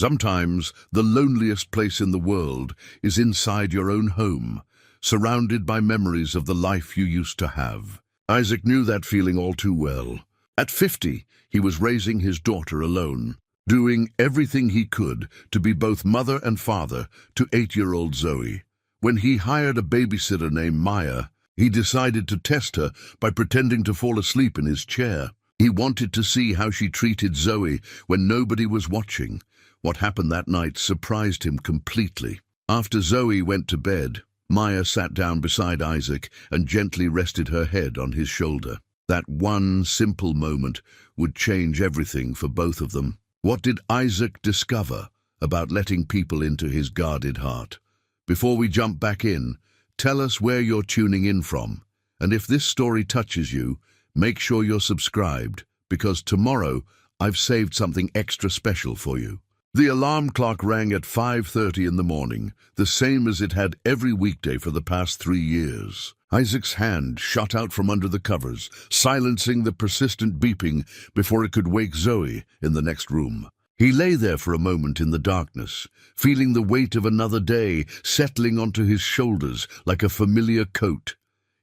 Sometimes the loneliest place in the world is inside your own home, surrounded by memories of the life you used to have. Isaac knew that feeling all too well. At 50, he was raising his daughter alone, doing everything he could to be both mother and father to 8-year-old Zoe. When he hired a babysitter named Maya, he decided to test her by pretending to fall asleep in his chair. He wanted to see how she treated Zoe when nobody was watching. What happened that night surprised him completely. After Zoe went to bed, Maya sat down beside Isaac and gently rested her head on his shoulder. That one simple moment would change everything for both of them. What did Isaac discover about letting people into his guarded heart? Before we jump back in, tell us where you're tuning in from. And if this story touches you, make sure you're subscribed, because tomorrow I've saved something extra special for you. The alarm clock rang at 5:30 in the morning, the same as it had every weekday for the past 3 years. Isaac's hand shot out from under the covers, silencing the persistent beeping before it could wake Zoe in the next room. He lay there for a moment in the darkness, feeling the weight of another day settling onto his shoulders like a familiar coat.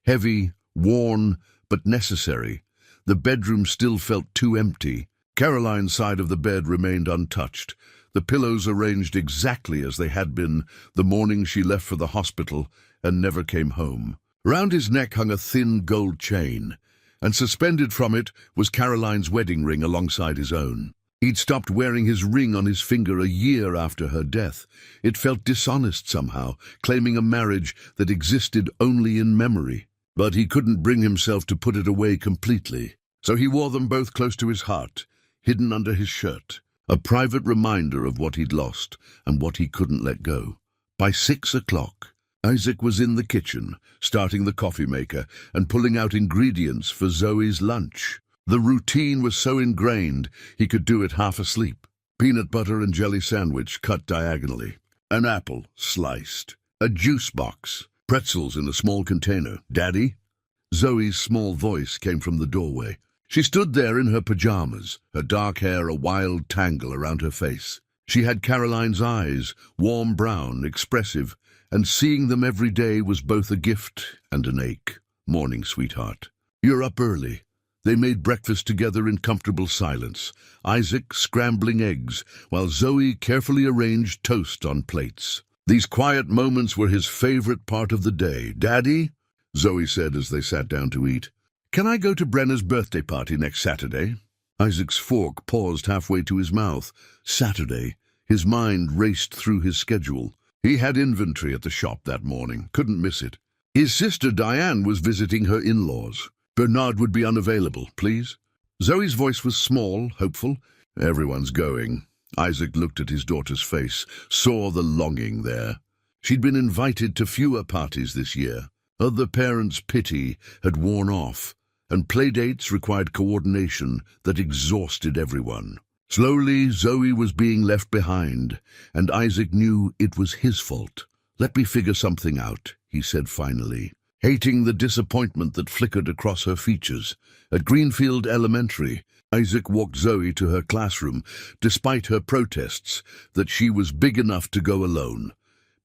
Heavy, worn, but necessary. The bedroom still felt too empty. Caroline's side of the bed remained untouched, the pillows arranged exactly as they had been the morning she left for the hospital and never came home. Round his neck hung a thin gold chain, and suspended from it was Caroline's wedding ring alongside his own. He'd stopped wearing his ring on his finger a year after her death. It felt dishonest somehow, claiming a marriage that existed only in memory. But he couldn't bring himself to put it away completely. So he wore them both close to his heart, hidden under his shirt, a private reminder of what he'd lost and what he couldn't let go. By 6 o'clock, Isaac was in the kitchen, starting the coffee maker and pulling out ingredients for Zoe's lunch. The routine was so ingrained he could do it half asleep. Peanut butter and jelly sandwich cut diagonally, an apple sliced, a juice box, pretzels in a small container. "Daddy?" Zoe's small voice came from the doorway. She stood there in her pajamas, her dark hair a wild tangle around her face. She had Caroline's eyes, warm brown, expressive, and seeing them every day was both a gift and an ache. "Morning, sweetheart." "You're up early." They made breakfast together in comfortable silence, Isaac scrambling eggs, while Zoe carefully arranged toast on plates. These quiet moments were his favorite part of the day. "Daddy?" Zoe said as they sat down to eat. "Can I go to Brenna's birthday party next Saturday?" Isaac's fork paused halfway to his mouth. Saturday. His mind raced through his schedule. He had inventory at the shop that morning, couldn't miss it. His sister Diane was visiting her in-laws. "Bernard would be unavailable, please." Zoe's voice was small, hopeful. "Everyone's going." Isaac looked at his daughter's face, saw the longing there. She'd been invited to fewer parties this year. Other parents' pity had worn off, and playdates required coordination that exhausted everyone. Slowly, Zoe was being left behind, and Isaac knew it was his fault. "Let me figure something out," he said finally, hating the disappointment that flickered across her features. At Greenfield Elementary, Isaac walked Zoe to her classroom, despite her protests that she was big enough to go alone.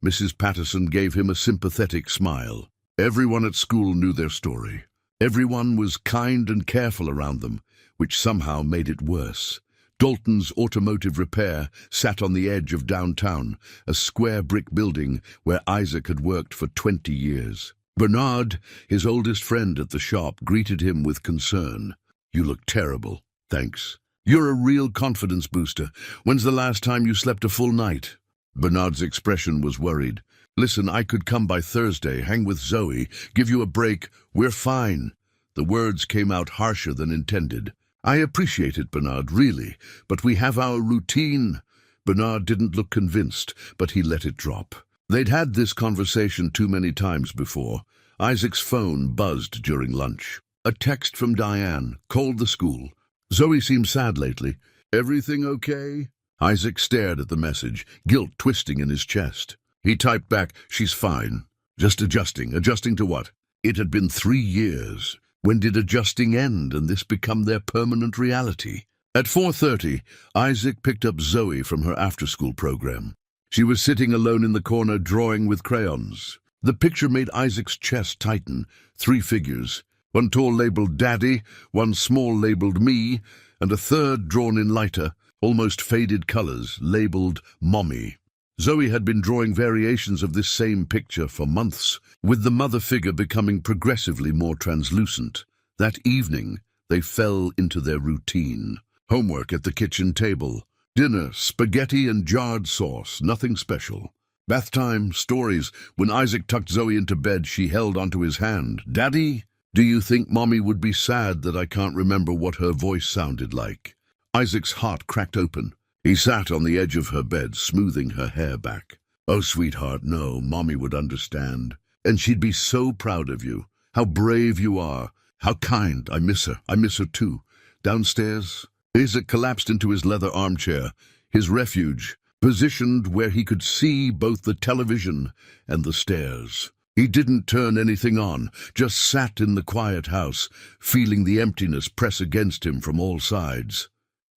Mrs. Patterson gave him a sympathetic smile. Everyone at school knew their story. Everyone was kind and careful around them, which somehow made it worse. Dalton's Automotive Repair sat on the edge of downtown, a square brick building where Isaac had worked for 20 years. Bernard, his oldest friend at the shop, greeted him with concern. "You look terrible." "Thanks. You're a real confidence booster. When's the last time you slept a full night?" Bernard's expression was worried. "Listen, I could come by Thursday, hang with Zoe, give you a break. We're fine." The words came out harsher than intended. "I appreciate it, Bernard, really, but we have our routine." Bernard didn't look convinced, but he let it drop. They'd had this conversation too many times before. Isaac's phone buzzed during lunch. A text from Diane called the school. "Zoe seems sad lately. Everything okay?" Isaac stared at the message, guilt twisting in his chest. He typed back, "She's fine. Just adjusting." Adjusting to what? It had been 3 years. When did adjusting end and this become their permanent reality? At 4:30, Isaac picked up Zoe from her after-school program. She was sitting alone in the corner drawing with crayons. The picture made Isaac's chest tighten. 3 figures, one tall labeled Daddy, one small labeled Me, and a third drawn in lighter, almost faded colors, labeled Mommy. Zoe had been drawing variations of this same picture for months, with the mother figure becoming progressively more translucent. That evening, they fell into their routine. Homework at the kitchen table. Dinner, spaghetti and jarred sauce, nothing special. Bath time, stories. When Isaac tucked Zoe into bed, she held onto his hand. Daddy, do you think Mommy would be sad that I can't remember what her voice sounded like? Isaac's heart cracked open. He sat on the edge of her bed, smoothing her hair back. Oh, sweetheart, no, Mommy would understand. And she'd be so proud of you. How brave you are. How kind. I miss her. I miss her too. Downstairs, Isaac collapsed into his leather armchair, his refuge, positioned where he could see both the television and the stairs. He didn't turn anything on, just sat in the quiet house, feeling the emptiness press against him from all sides.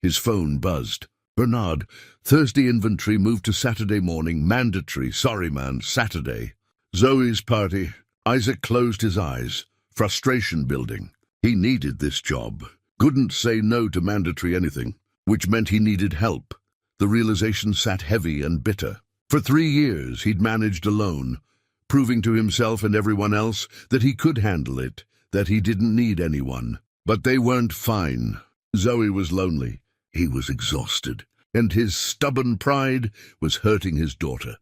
His phone buzzed. Bernard, Thursday inventory moved to Saturday morning, mandatory, sorry man, Saturday. Zoe's party. Isaac closed his eyes, frustration building. He needed this job. Couldn't say no to mandatory anything, which meant he needed help. The realization sat heavy and bitter. For 3 years he'd managed alone, proving to himself and everyone else that he could handle it, that he didn't need anyone. But they weren't fine. Zoe was lonely. He was exhausted, and his stubborn pride was hurting his daughter.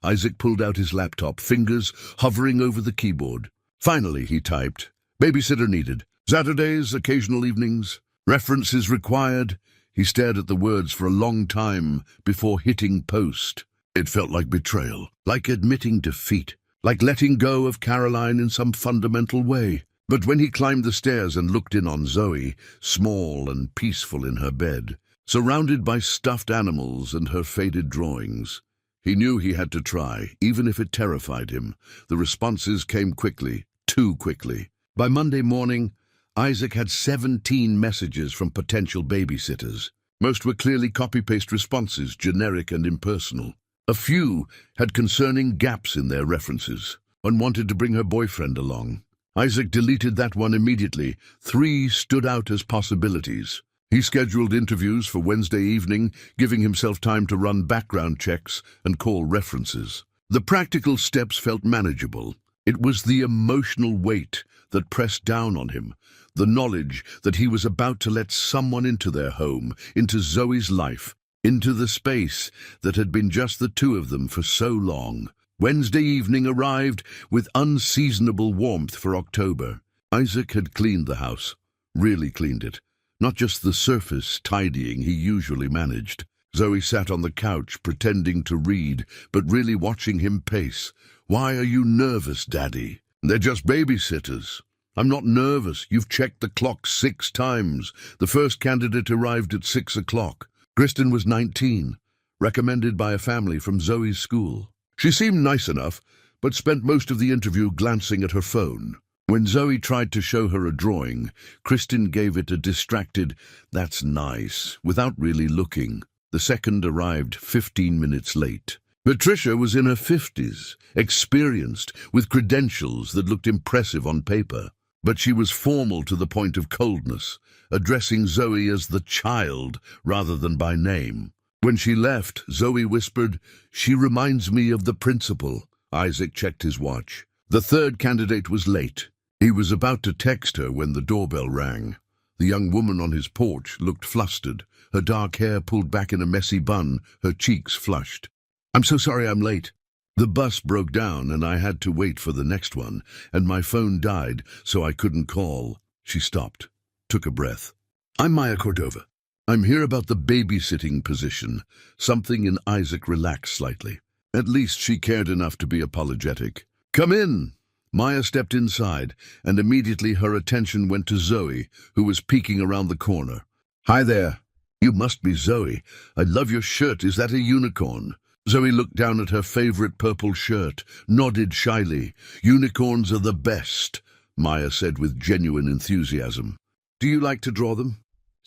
Isaac pulled out his laptop, fingers hovering over the keyboard. Finally, he typed, "Babysitter needed. Saturdays, occasional evenings. References required." He stared at the words for a long time before hitting post. It felt like betrayal, like admitting defeat, like letting go of Caroline in some fundamental way. But when he climbed the stairs and looked in on Zoe, small and peaceful in her bed, surrounded by stuffed animals and her faded drawings, he knew he had to try, even if it terrified him. The responses came quickly, too quickly. By Monday morning, Isaac had 17 messages from potential babysitters. Most were clearly copy-paste responses, generic and impersonal. A few had concerning gaps in their references. One wanted to bring her boyfriend along. Isaac deleted that one immediately. 3 stood out as possibilities. He scheduled interviews for Wednesday evening, giving himself time to run background checks and call references. The practical steps felt manageable. It was the emotional weight that pressed down on him, the knowledge that he was about to let someone into their home, into Zoe's life, into the space that had been just the 2 of them for so long. Wednesday evening arrived with unseasonable warmth for October. Isaac had cleaned the house, really cleaned it, not just the surface tidying he usually managed. Zoe sat on the couch pretending to read, but really watching him pace. "Why are you nervous, Daddy?" "They're just babysitters." "I'm not nervous. You've checked the clock 6 times. The first candidate arrived at 6 o'clock. Kristen was 19, recommended by a family from Zoe's school. She seemed nice enough, but spent most of the interview glancing at her phone. When Zoe tried to show her a drawing, Kristen gave it a distracted, "That's nice," without really looking. The second arrived 15 minutes late. Patricia was in her 50s, experienced, with credentials that looked impressive on paper. But she was formal to the point of coldness, addressing Zoe as the child rather than by name. When she left, Zoe whispered, "She reminds me of the principal." Isaac checked his watch. The third candidate was late. He was about to text her when the doorbell rang. The young woman on his porch looked flustered, her dark hair pulled back in a messy bun, her cheeks flushed. "I'm so sorry I'm late. The bus broke down and I had to wait for the next one, and my phone died, so I couldn't call." She stopped, took a breath. "I'm Maya Cordova. I'm here about the babysitting position." Something in Isaac relaxed slightly. At least she cared enough to be apologetic. "Come in." Maya stepped inside, and immediately her attention went to Zoe, who was peeking around the corner. "Hi there. You must be Zoe. I love your shirt. Is that a unicorn?" Zoe looked down at her favorite purple shirt, nodded shyly. "Unicorns are the best," Maya said with genuine enthusiasm. "Do you like to draw them?"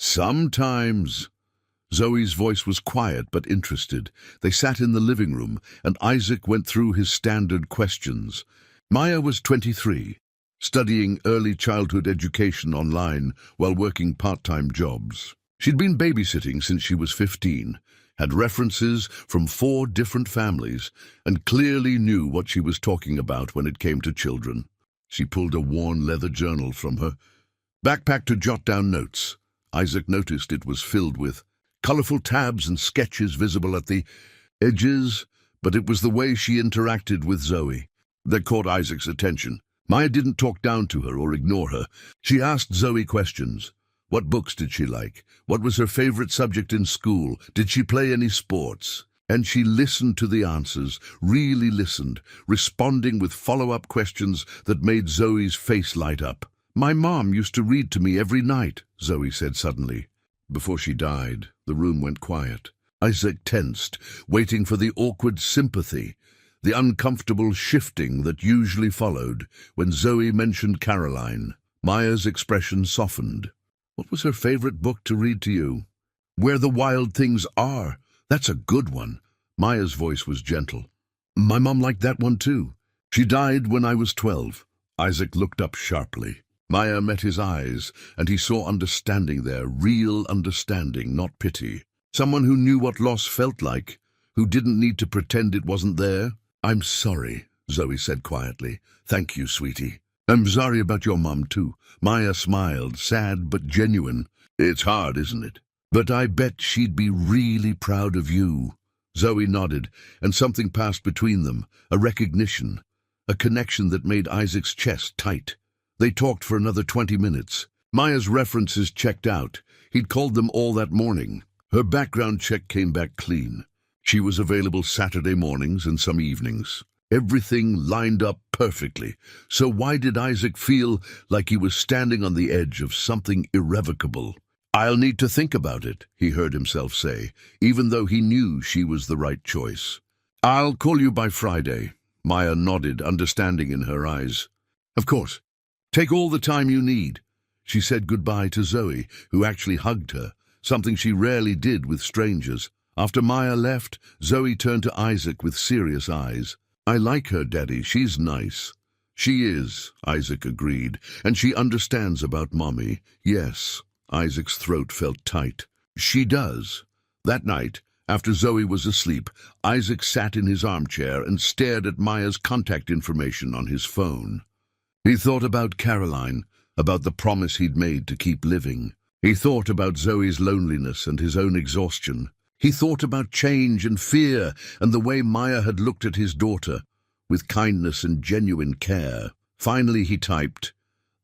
Sometimes. Zoe's voice was quiet but interested. They sat in the living room, and Isaac went through his standard questions. Maya was 23, studying early childhood education online while working part-time jobs. She'd been babysitting since she was 15, had references from 4 different families, and clearly knew what she was talking about when it came to children. She pulled a worn leather journal from her backpack to jot down notes. Isaac noticed it was filled with colorful tabs and sketches visible at the edges, but it was the way she interacted with Zoe that caught Isaac's attention. Maya didn't talk down to her or ignore her. She asked Zoe questions. What books did she like? What was her favorite subject in school? Did she play any sports? And she listened to the answers, really listened, responding with follow-up questions that made Zoe's face light up. My mom used to read to me every night, Zoe said suddenly. Before she died, the room went quiet. Isaac tensed, waiting for the awkward sympathy, the uncomfortable shifting that usually followed when Zoe mentioned Caroline. Maya's expression softened. What was her favorite book to read to you? Where the Wild Things Are. That's a good one. Maya's voice was gentle. My mom liked that one too. She died when I was 12. Isaac looked up sharply. Maya met his eyes, and he saw understanding there, real understanding, not pity. Someone who knew what loss felt like, who didn't need to pretend it wasn't there. I'm sorry, Zoe said quietly. Thank you, sweetie. I'm sorry about your mom too. Maya smiled, sad but genuine. It's hard, isn't it? But I bet she'd be really proud of you. Zoe nodded, and something passed between them, a recognition, a connection that made Isaac's chest tight. They talked for another 20 minutes. Maya's references checked out. He'd called them all that morning. Her background check came back clean. She was available Saturday mornings and some evenings. Everything lined up perfectly. So why did Isaac feel like he was standing on the edge of something irrevocable? I'll need to think about it, he heard himself say, even though he knew she was the right choice. I'll call you by Friday. Maya nodded, understanding in her eyes. Of course. Take all the time you need. She said goodbye to Zoe, who actually hugged her, something she rarely did with strangers. After Maya left, Zoe turned to Isaac with serious eyes. I like her, Daddy. She's nice. She is, Isaac agreed, and she understands about Mommy. Yes. Isaac's throat felt tight. She does. That night, after Zoe was asleep, Isaac sat in his armchair and stared at Maya's contact information on his phone. He thought about Caroline, about the promise he'd made to keep living. He thought about Zoe's loneliness and his own exhaustion. He thought about change and fear and the way Maya had looked at his daughter, with kindness and genuine care. Finally he typed,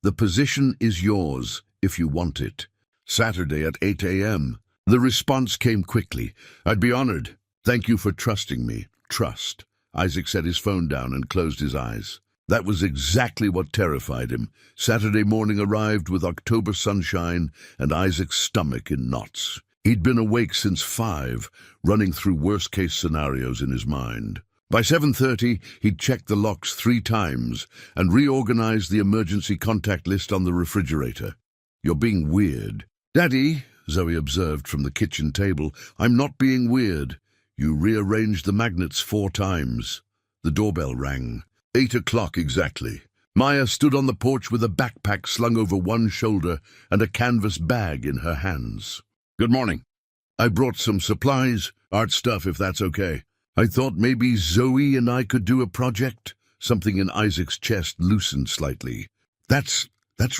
"The position is yours if you want it. Saturday at 8 a.m. The response came quickly. I'd be honored. Thank you for trusting me. Trust. Isaac set his phone down and closed his eyes. That was exactly what terrified him. Saturday morning arrived with October sunshine and Isaac's stomach in knots. He'd been awake since 5, running through worst-case scenarios in his mind. By 7:30, he'd checked the locks 3 times and reorganized the emergency contact list on the refrigerator. You're being weird. Daddy, Zoe observed from the kitchen table, I'm not being weird. You rearranged the magnets 4 times. The doorbell rang. 8 o'clock exactly. Maya stood on the porch with a backpack slung over one shoulder and a canvas bag in her hands. Good morning. I brought some supplies, art stuff if that's okay. I thought maybe Zoe and I could do a project. Something in Isaac's chest loosened slightly. That's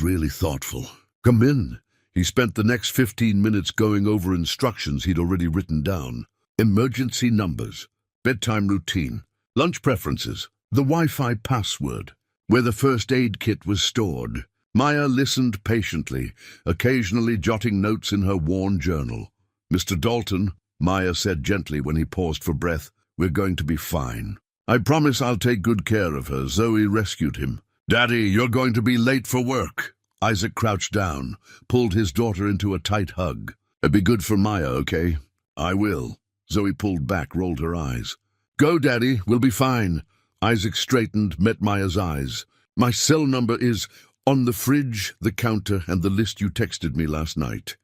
really thoughtful. Come in. He spent the next 15 minutes going over instructions he'd already written down. Emergency numbers, bedtime routine, lunch preferences, the Wi-Fi password, where the first aid kit was stored. Maya listened patiently, occasionally jotting notes in her worn journal. Mr. Dalton, Maya said gently when he paused for breath, we're going to be fine. I promise I'll take good care of her. Zoe rescued him. Daddy, you're going to be late for work. Isaac crouched down, pulled his daughter into a tight hug. It'd be good for Maya, okay? I will. Zoe pulled back, rolled her eyes. Go, Daddy, we'll be fine. Isaac straightened, met Maya's eyes. My cell number is on the fridge, the counter, and the list you texted me last night.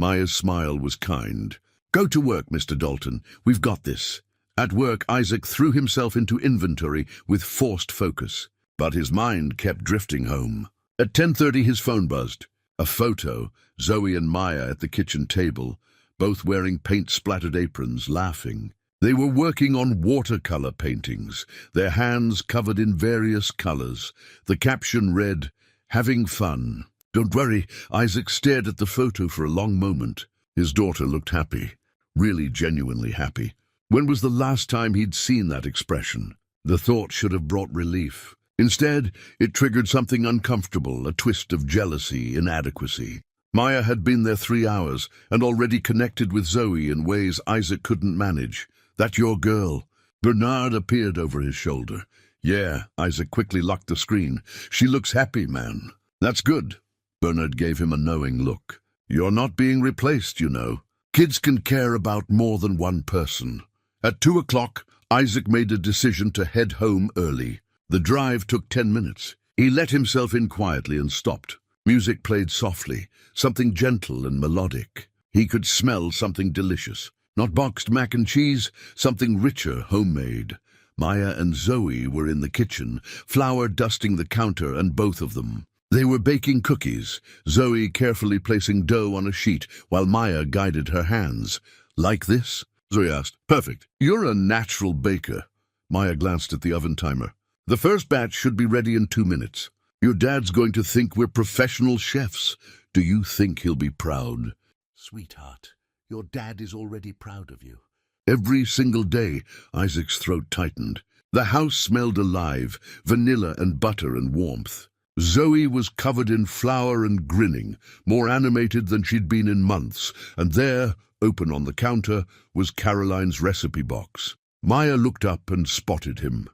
Maya's smile was kind. Go to work, Mr. Dalton. We've got this. At work, Isaac threw himself into inventory with forced focus, but his mind kept drifting home. At 10:30, his phone buzzed. A photo, Zoe and Maya at the kitchen table, both wearing paint-splattered aprons, laughing. They were working on watercolor paintings, their hands covered in various colors. The caption read, "Having fun." Don't worry, Isaac stared at the photo for a long moment. His daughter looked happy, really genuinely happy. When was the last time he'd seen that expression? The thought should have brought relief. Instead, it triggered something uncomfortable, a twist of jealousy, inadequacy. Maya had been there 3 hours and already connected with Zoe in ways Isaac couldn't manage. That your girl? Bernard appeared over his shoulder. Yeah, Isaac quickly locked the screen. She looks happy, man. That's good. Bernard gave him a knowing look. You're not being replaced, you know. Kids can care about more than one person. At 2 o'clock, Isaac made a decision to head home early. The drive took 10 minutes. He let himself in quietly and stopped. Music played softly, something gentle and melodic. He could smell something delicious. Not boxed mac and cheese, something richer, homemade. Maya and Zoe were in the kitchen, flour dusting the counter, and both of them. They were baking cookies, Zoe carefully placing dough on a sheet while Maya guided her hands. Like this? Zoe asked. Perfect. You're a natural baker. Maya glanced at the oven timer. The first batch should be ready in 2 minutes. Your dad's going to think we're professional chefs. Do you think he'll be proud? Sweetheart, your dad is already proud of you. Every single day, Isaac's throat tightened. The house smelled alive, vanilla and butter and warmth. Zoe was covered in flour and grinning, more animated than she'd been in months, and there, open on the counter, was Caroline's recipe box. Maya looked up and spotted him.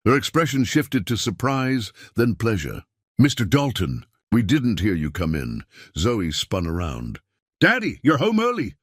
Her expression shifted to surprise, then pleasure. Mr. Dalton, we didn't hear you come in. Zoe spun around. Daddy, you're home early.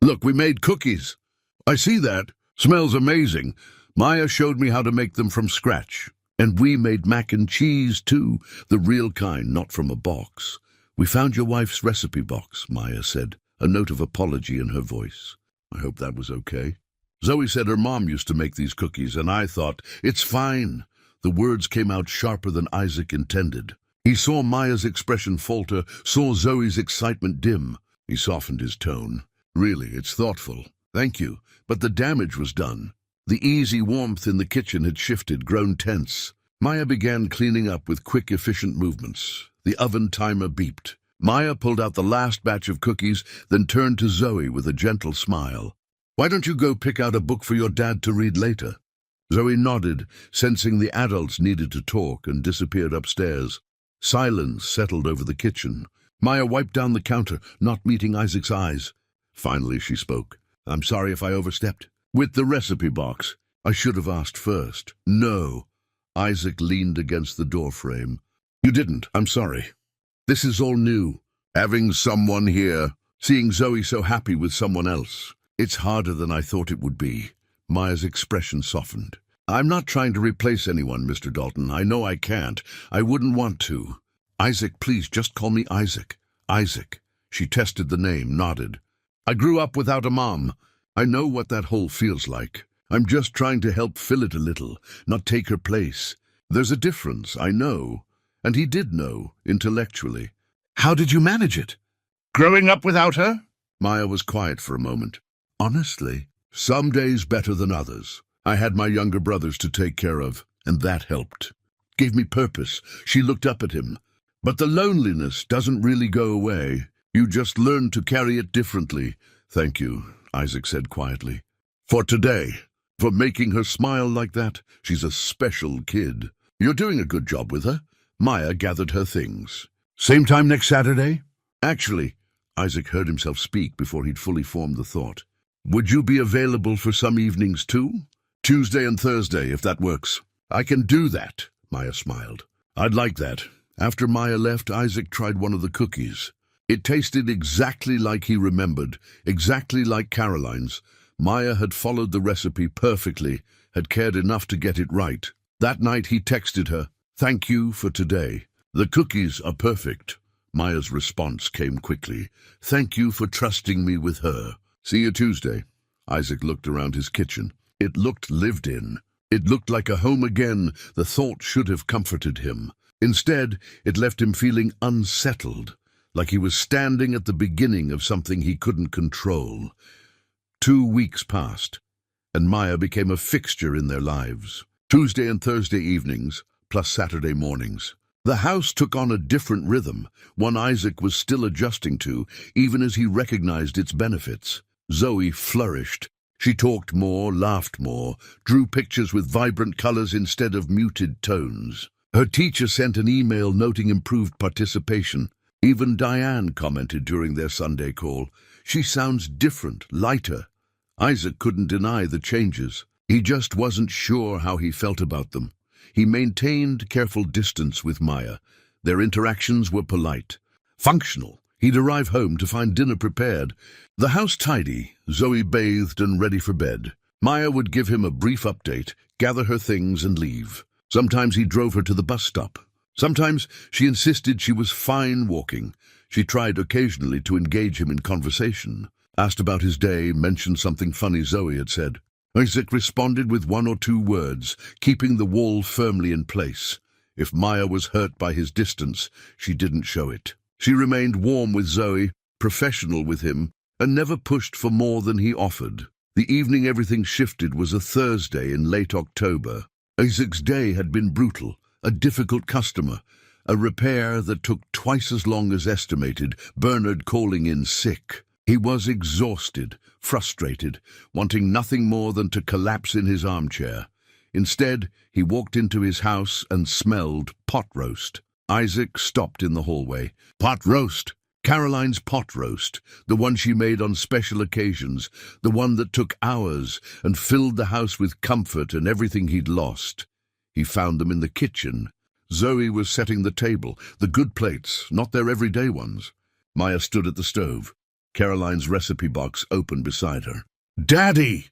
Look, we made cookies. I see that. Smells amazing. Maya showed me how to make them from scratch. And we made mac and cheese, too, the real kind, not from a box. We found your wife's recipe box, Maya said, a note of apology in her voice. I hope that was okay. Zoe said her mom used to make these cookies, and I thought, it's fine. The words came out sharper than Isaac intended. He saw Maya's expression falter, saw Zoe's excitement dim. He softened his tone. Really, it's thoughtful. Thank you. But the damage was done. The easy warmth in the kitchen had shifted, grown tense. Maya began cleaning up with quick, efficient movements. The oven timer beeped. Maya pulled out the last batch of cookies, then turned to Zoe with a gentle smile. Why don't you go pick out a book for your dad to read later? Zoe nodded, sensing the adults needed to talk, and disappeared upstairs. Silence settled over the kitchen. Maya wiped down the counter, not meeting Isaac's eyes. Finally she spoke. I'm sorry if I overstepped. With the recipe box. I should have asked first. No. Isaac leaned against the doorframe. You didn't. I'm sorry. This is all new. Having someone here. Seeing Zoe so happy with someone else. It's harder than I thought it would be. Maya's expression softened. I'm not trying to replace anyone, Mr. Dalton. I know I can't. I wouldn't want to. Isaac, please, just call me Isaac. Isaac. She tested the name, nodded. I grew up without a mom. I know what that hole feels like. I'm just trying to help fill it a little, not take her place. There's a difference, I know. And he did know, intellectually. How did you manage it? Growing up without her? Maya was quiet for a moment. Honestly, some days better than others. I had my younger brothers to take care of, and that helped. Gave me purpose. She looked up at him. But the loneliness doesn't really go away. You just learn to carry it differently. Thank you, Isaac said quietly. For today. For making her smile like that. She's a special kid. You're doing a good job with her. Maya gathered her things. Same time next Saturday? Actually, Isaac heard himself speak before he'd fully formed the thought. Would you be available for some evenings too? Tuesday and Thursday, if that works. I can do that, Maya smiled. I'd like that. After Maya left, Isaac tried one of the cookies. It tasted exactly like he remembered, exactly like Caroline's. Maya had followed the recipe perfectly, had cared enough to get it right. That night he texted her, "Thank you for today. The cookies are perfect." Maya's response came quickly. "Thank you for trusting me with her. See you Tuesday." Isaac looked around his kitchen. It looked lived in. It looked like a home again. The thought should have comforted him. Instead, it left him feeling unsettled, like he was standing at the beginning of something he couldn't control. 2 weeks passed, and Maya became a fixture in their lives. Tuesday and Thursday evenings, plus Saturday mornings. The house took on a different rhythm, one Isaac was still adjusting to, even as he recognized its benefits. Zoe flourished. She talked more, laughed more, drew pictures with vibrant colors instead of muted tones. Her teacher sent an email noting improved participation. Even Diane commented during their Sunday call. "She sounds different, lighter." Isaac couldn't deny the changes. He just wasn't sure how he felt about them. He maintained careful distance with Maya. Their interactions were polite, functional. He'd arrive home to find dinner prepared, the house tidy, Zoe bathed and ready for bed. Maya would give him a brief update, gather her things and leave. Sometimes he drove her to the bus stop. Sometimes she insisted she was fine walking. She tried occasionally to engage him in conversation. Asked about his day, mentioned something funny Zoe had said. Isaac responded with 1 or 2 words, keeping the wall firmly in place. If Maya was hurt by his distance, she didn't show it. She remained warm with Zoe, professional with him, and never pushed for more than he offered. The evening everything shifted was a Thursday in late October. Isaac's day had been brutal, a difficult customer, a repair that took twice as long as estimated, Bernard calling in sick. He was exhausted, frustrated, wanting nothing more than to collapse in his armchair. Instead, he walked into his house and smelled pot roast. Isaac stopped in the hallway. Pot roast! Caroline's pot roast, the one she made on special occasions, the one that took hours and filled the house with comfort and everything he'd lost. He found them in the kitchen. Zoe was setting the table, the good plates, not their everyday ones. Maya stood at the stove. Caroline's recipe box open beside her. "Daddy!"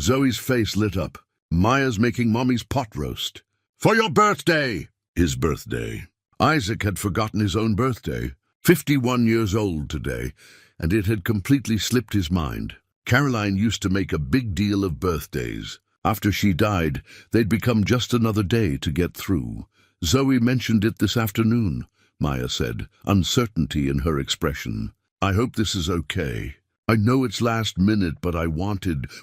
Zoe's face lit up. "Maya's making Mommy's pot roast. For your birthday!" His birthday. Isaac had forgotten his own birthday. 51 years old today, and it had completely slipped his mind. Caroline used to make a big deal of birthdays. After she died, they'd become just another day to get through. Zoe mentioned it this afternoon, Maya said, uncertainty in her expression. "I hope this is okay. I know it's last minute, but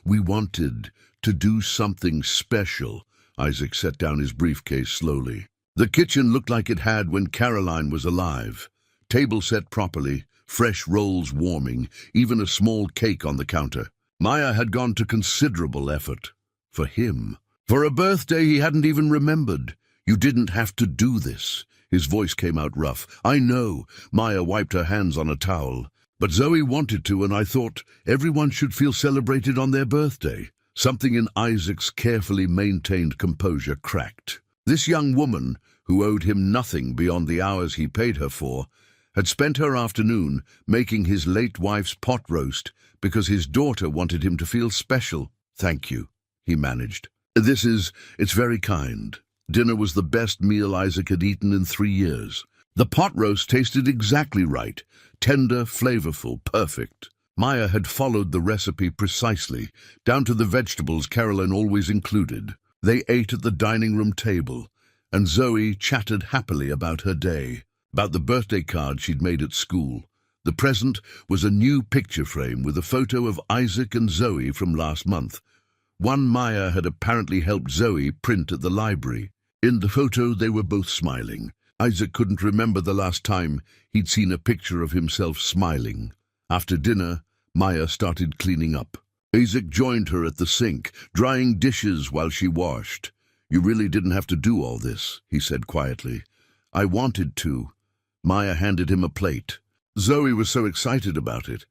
we wanted to do something special." Isaac set down his briefcase slowly. The kitchen looked like it had when Caroline was alive. Table set properly, fresh rolls warming, even a small cake on the counter. Maya had gone to considerable effort. For him. For a birthday he hadn't even remembered. "You didn't have to do this." His voice came out rough. "I know." Maya wiped her hands on a towel. "But Zoe wanted to, and I thought everyone should feel celebrated on their birthday." Something in Isaac's carefully maintained composure cracked. This young woman, who owed him nothing beyond the hours he paid her for, had spent her afternoon making his late wife's pot roast because his daughter wanted him to feel special. "Thank you," he managed. It's very kind." Dinner was the best meal Isaac had eaten in 3 years. The pot roast tasted exactly right, tender, flavorful, perfect. Maya had followed the recipe precisely, down to the vegetables Caroline always included. They ate at the dining room table, and Zoe chatted happily about her day, about the birthday card she'd made at school. The present was a new picture frame with a photo of Isaac and Zoe from last month. One Maya had apparently helped Zoe print at the library. In the photo, they were both smiling. Isaac couldn't remember the last time he'd seen a picture of himself smiling. After dinner, Maya started cleaning up. Isaac joined her at the sink, drying dishes while she washed. "You really didn't have to do all this," he said quietly. "I wanted to." Maya handed him a plate. Zoe was so excited about it.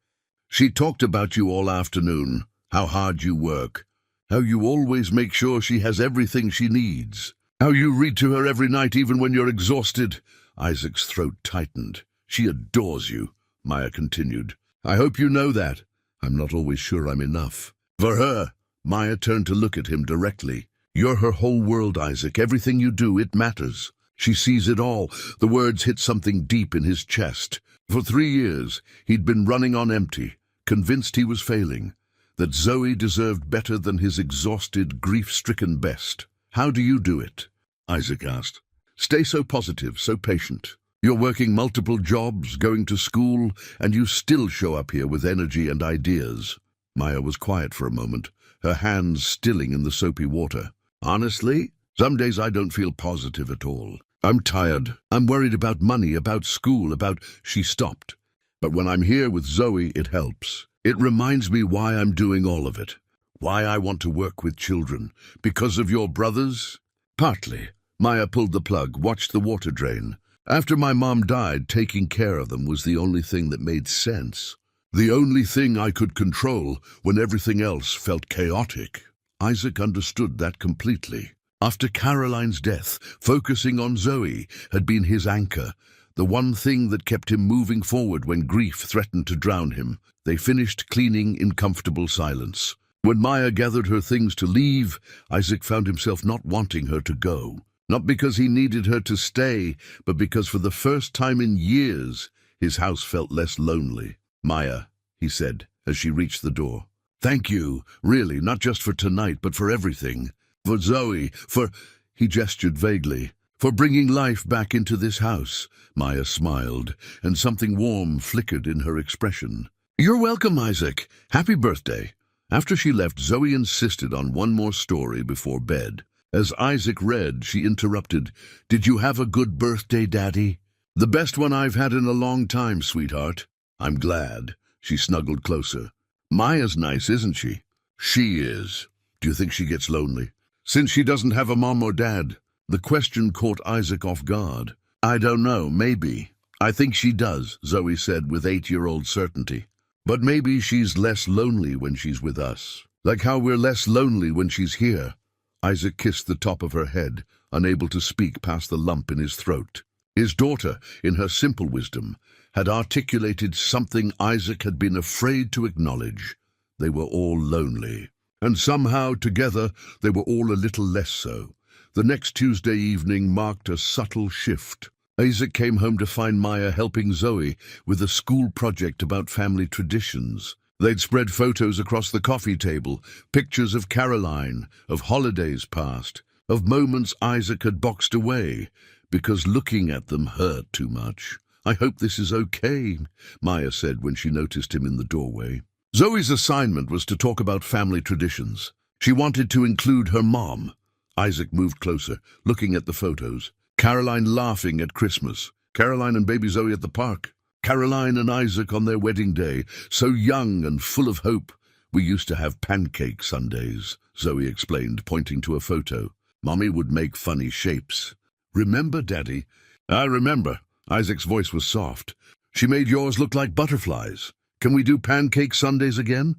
"She talked about you all afternoon, how hard you work, how you always make sure she has everything she needs, how you read to her every night even when you're exhausted." Isaac's throat tightened. "She adores you," Maya continued. "I hope you know that. I'm not always sure I'm enough." For her, Maya turned to look at him directly. "You're her whole world, Isaac. Everything you do, it matters." She sees it all. The words hit something deep in his chest. For 3 years, he'd been running on empty, convinced he was failing, that Zoe deserved better than his exhausted, grief-stricken best. "How do you do it?" Isaac asked. "Stay so positive, so patient. You're working multiple jobs, going to school, and you still show up here with energy and ideas." Maya was quiet for a moment, her hands stilling in the soapy water. "Honestly, some days I don't feel positive at all. I'm tired. I'm worried about money, about school, about—" She stopped. "But when I'm here with Zoe, it helps. It reminds me why I'm doing all of it. Why I want to work with children. Because of your brothers?" "Partly." Maya pulled the plug, watched the water drain. "After my mom died, taking care of them was the only thing that made sense. The only thing I could control when everything else felt chaotic." Isaac understood that completely. After Caroline's death, focusing on Zoe had been his anchor, the one thing that kept him moving forward when grief threatened to drown him. They finished cleaning in comfortable silence. When Maya gathered her things to leave, Isaac found himself not wanting her to go. Not because he needed her to stay, but because for the first time in years, his house felt less lonely. "Maya," he said, as she reached the door. "Thank you, really, not just for tonight, but for everything. For Zoe, for—" He gestured vaguely. "For bringing life back into this house." Maya smiled, and something warm flickered in her expression. "You're welcome, Isaac. Happy birthday." After she left, Zoe insisted on one more story before bed. As Isaac read, she interrupted. "Did you have a good birthday, Daddy?" "The best one I've had in a long time, sweetheart." "I'm glad." She snuggled closer. "Maya's nice, isn't she?" "She is." "Do you think she gets lonely?" "Since she doesn't have a mom or dad." The question caught Isaac off guard. "I don't know, maybe." "I think she does," Zoe said with 8-year-old certainty. "But maybe she's less lonely when she's with us. Like how we're less lonely when she's here." Isaac kissed the top of her head, unable to speak past the lump in his throat. His daughter, in her simple wisdom, had articulated something Isaac had been afraid to acknowledge. They were all lonely. And somehow, together, they were all a little less so. The next Tuesday evening marked a subtle shift. Isaac came home to find Maya helping Zoe with a school project about family traditions. They'd spread photos across the coffee table, pictures of Caroline, of holidays past, of moments Isaac had boxed away, because looking at them hurt too much. "I hope this is okay," Maya said when she noticed him in the doorway. Zoe's assignment was to talk about family traditions. She wanted to include her mom. Isaac moved closer, looking at the photos. Caroline laughing at Christmas. Caroline and baby Zoe at the park. Caroline and Isaac on their wedding day, so young and full of hope. "We used to have pancake Sundays," Zoe explained, pointing to a photo. "Mommy would make funny shapes." "Remember, Daddy?" "I remember." Isaac's voice was soft. "She made yours look like butterflies. Can we do pancake Sundays again?"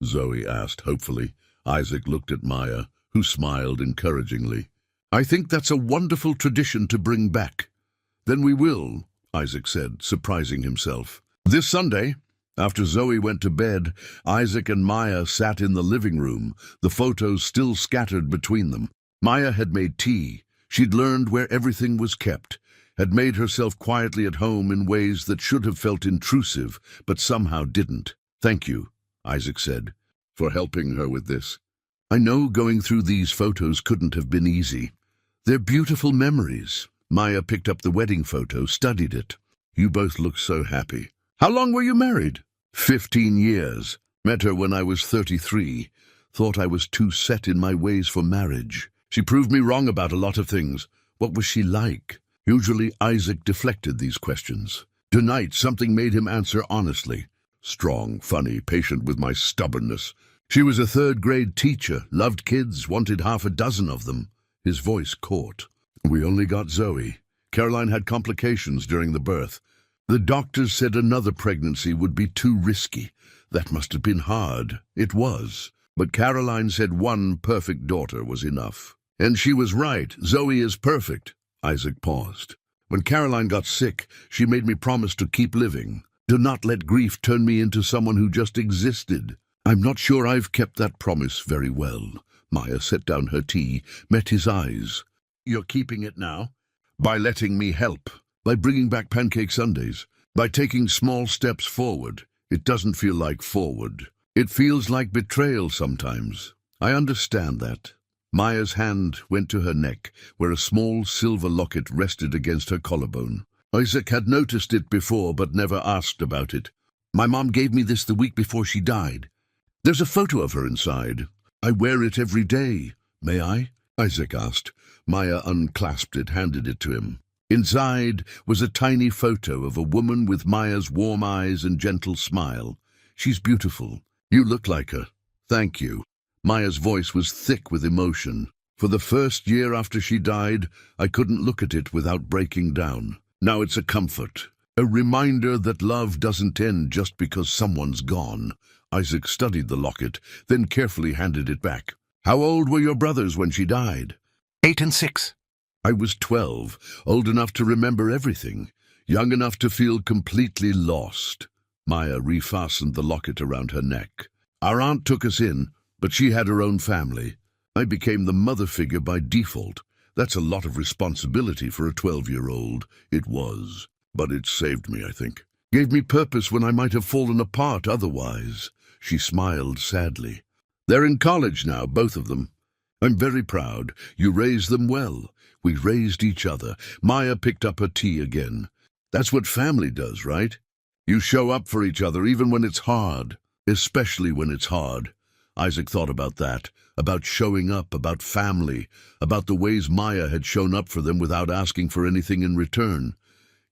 Zoe asked hopefully. Isaac looked at Maya, who smiled encouragingly. "I think that's a wonderful tradition to bring back." "Then we will," Isaac said, surprising himself. This Sunday, after Zoe went to bed, Isaac and Maya sat in the living room, the photos still scattered between them. Maya had made tea. She'd learned where everything was kept, had made herself quietly at home in ways that should have felt intrusive, but somehow didn't. "Thank you," Isaac said, "for helping her with this. I know going through these photos couldn't have been easy. They're beautiful memories." Maya picked up the wedding photo, studied it. "You both look so happy." "How long were you married?" 15 years. Met her when I was 33. Thought I was too set in my ways for marriage. She proved me wrong about a lot of things. What was she like?" Usually Isaac deflected these questions. Tonight something made him answer honestly. "Strong, funny, patient with my stubbornness. She was a 3rd-grade teacher, loved kids, wanted 6 of them." His voice caught. "We only got Zoe. Caroline had complications during the birth. The doctors said another pregnancy would be too risky. That must have been hard." It was. But Caroline said one perfect daughter was enough. "And she was right. Zoe is perfect." Isaac paused. "When Caroline got sick, she made me promise to keep living. To not let grief turn me into someone who just existed. I'm not sure I've kept that promise very well." Maya set down her tea, met his eyes. "You're keeping it now?" By letting me help. By bringing back pancake Sundays. By taking small steps forward. It doesn't feel like forward. It feels like betrayal sometimes. I understand that. Maya's hand went to her neck, where a small silver locket rested against her collarbone. Isaac had noticed it before, but never asked about it. My mom gave me this the week before she died. There's a photo of her inside. I wear it every day. May I? Isaac asked. Maya unclasped it, handed it to him. Inside was a tiny photo of a woman with Maya's warm eyes and gentle smile. She's beautiful. You look like her. Thank you. Maya's voice was thick with emotion. For the first year after she died, I couldn't look at it without breaking down. Now it's a comfort. A reminder that love doesn't end just because someone's gone. Isaac studied the locket, then carefully handed it back. How old were your brothers when she died? 8 and 6. I was 12, old enough to remember everything, young enough to feel completely lost. Maya refastened the locket around her neck. Our aunt took us in, but she had her own family. I became the mother figure by default. That's a lot of responsibility for a 12-year-old. It was. But it saved me, I think. Gave me purpose when I might have fallen apart otherwise. She smiled sadly. They're in college now, both of them. I'm very proud. You raised them well. We raised each other. Maya picked up her tea again. That's what family does, right? You show up for each other even when it's hard, especially when it's hard. Isaac thought about that, about showing up, about family, about the ways Maya had shown up for them without asking for anything in return.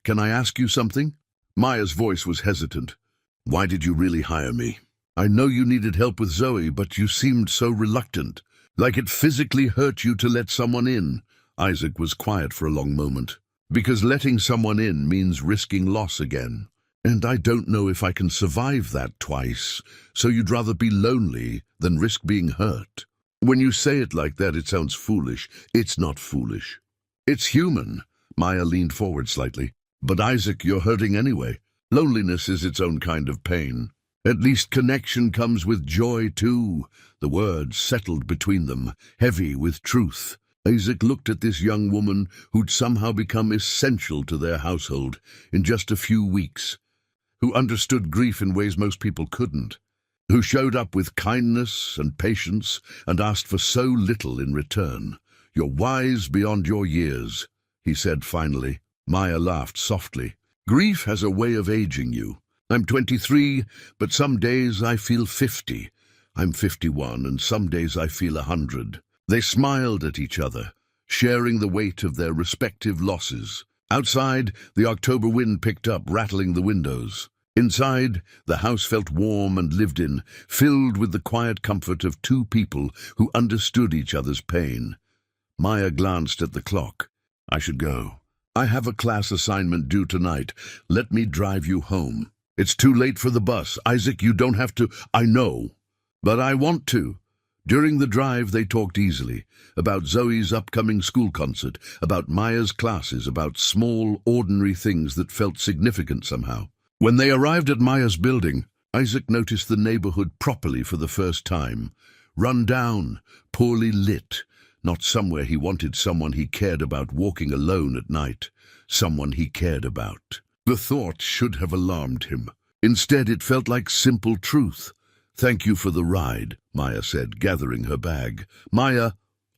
Can I ask you something? Maya's voice was hesitant. Why did you really hire me? I know you needed help with Zoe, but you seemed so reluctant, like it physically hurt you to let someone in. Isaac was quiet for a long moment. Because letting someone in means risking loss again. And I don't know if I can survive that twice, so you'd rather be lonely than risk being hurt. When you say it like that, it sounds foolish. It's not foolish. It's human. Maya leaned forward slightly. But Isaac, you're hurting anyway. Loneliness is its own kind of pain. At least connection comes with joy too. The words settled between them, heavy with truth. Isaac looked at this young woman who'd somehow become essential to their household in just a few weeks, who understood grief in ways most people couldn't, who showed up with kindness and patience and asked for so little in return. You're wise beyond your years, he said finally. Maya laughed softly. Grief has a way of aging you. I'm 23, but some days I feel 50. I'm 51, and some days I feel 100. They smiled at each other, sharing the weight of their respective losses. Outside, the October wind picked up, rattling the windows. Inside, the house felt warm and lived in, filled with the quiet comfort of two people who understood each other's pain. Maya glanced at the clock. I should go. I have a class assignment due tonight. Let me drive you home. It's too late for the bus. Isaac, you don't have to. I know. But I want to. During the drive, they talked easily, about Zoe's upcoming school concert, about Maya's classes, about small, ordinary things that felt significant somehow. When they arrived at Maya's building, Isaac noticed the neighborhood properly for the first time. Run down, poorly lit, not somewhere he wanted someone he cared about walking alone at night, someone he cared about. The thought should have alarmed him. Instead, it felt like simple truth. Thank you for the ride, Maya said, gathering her bag. Maya,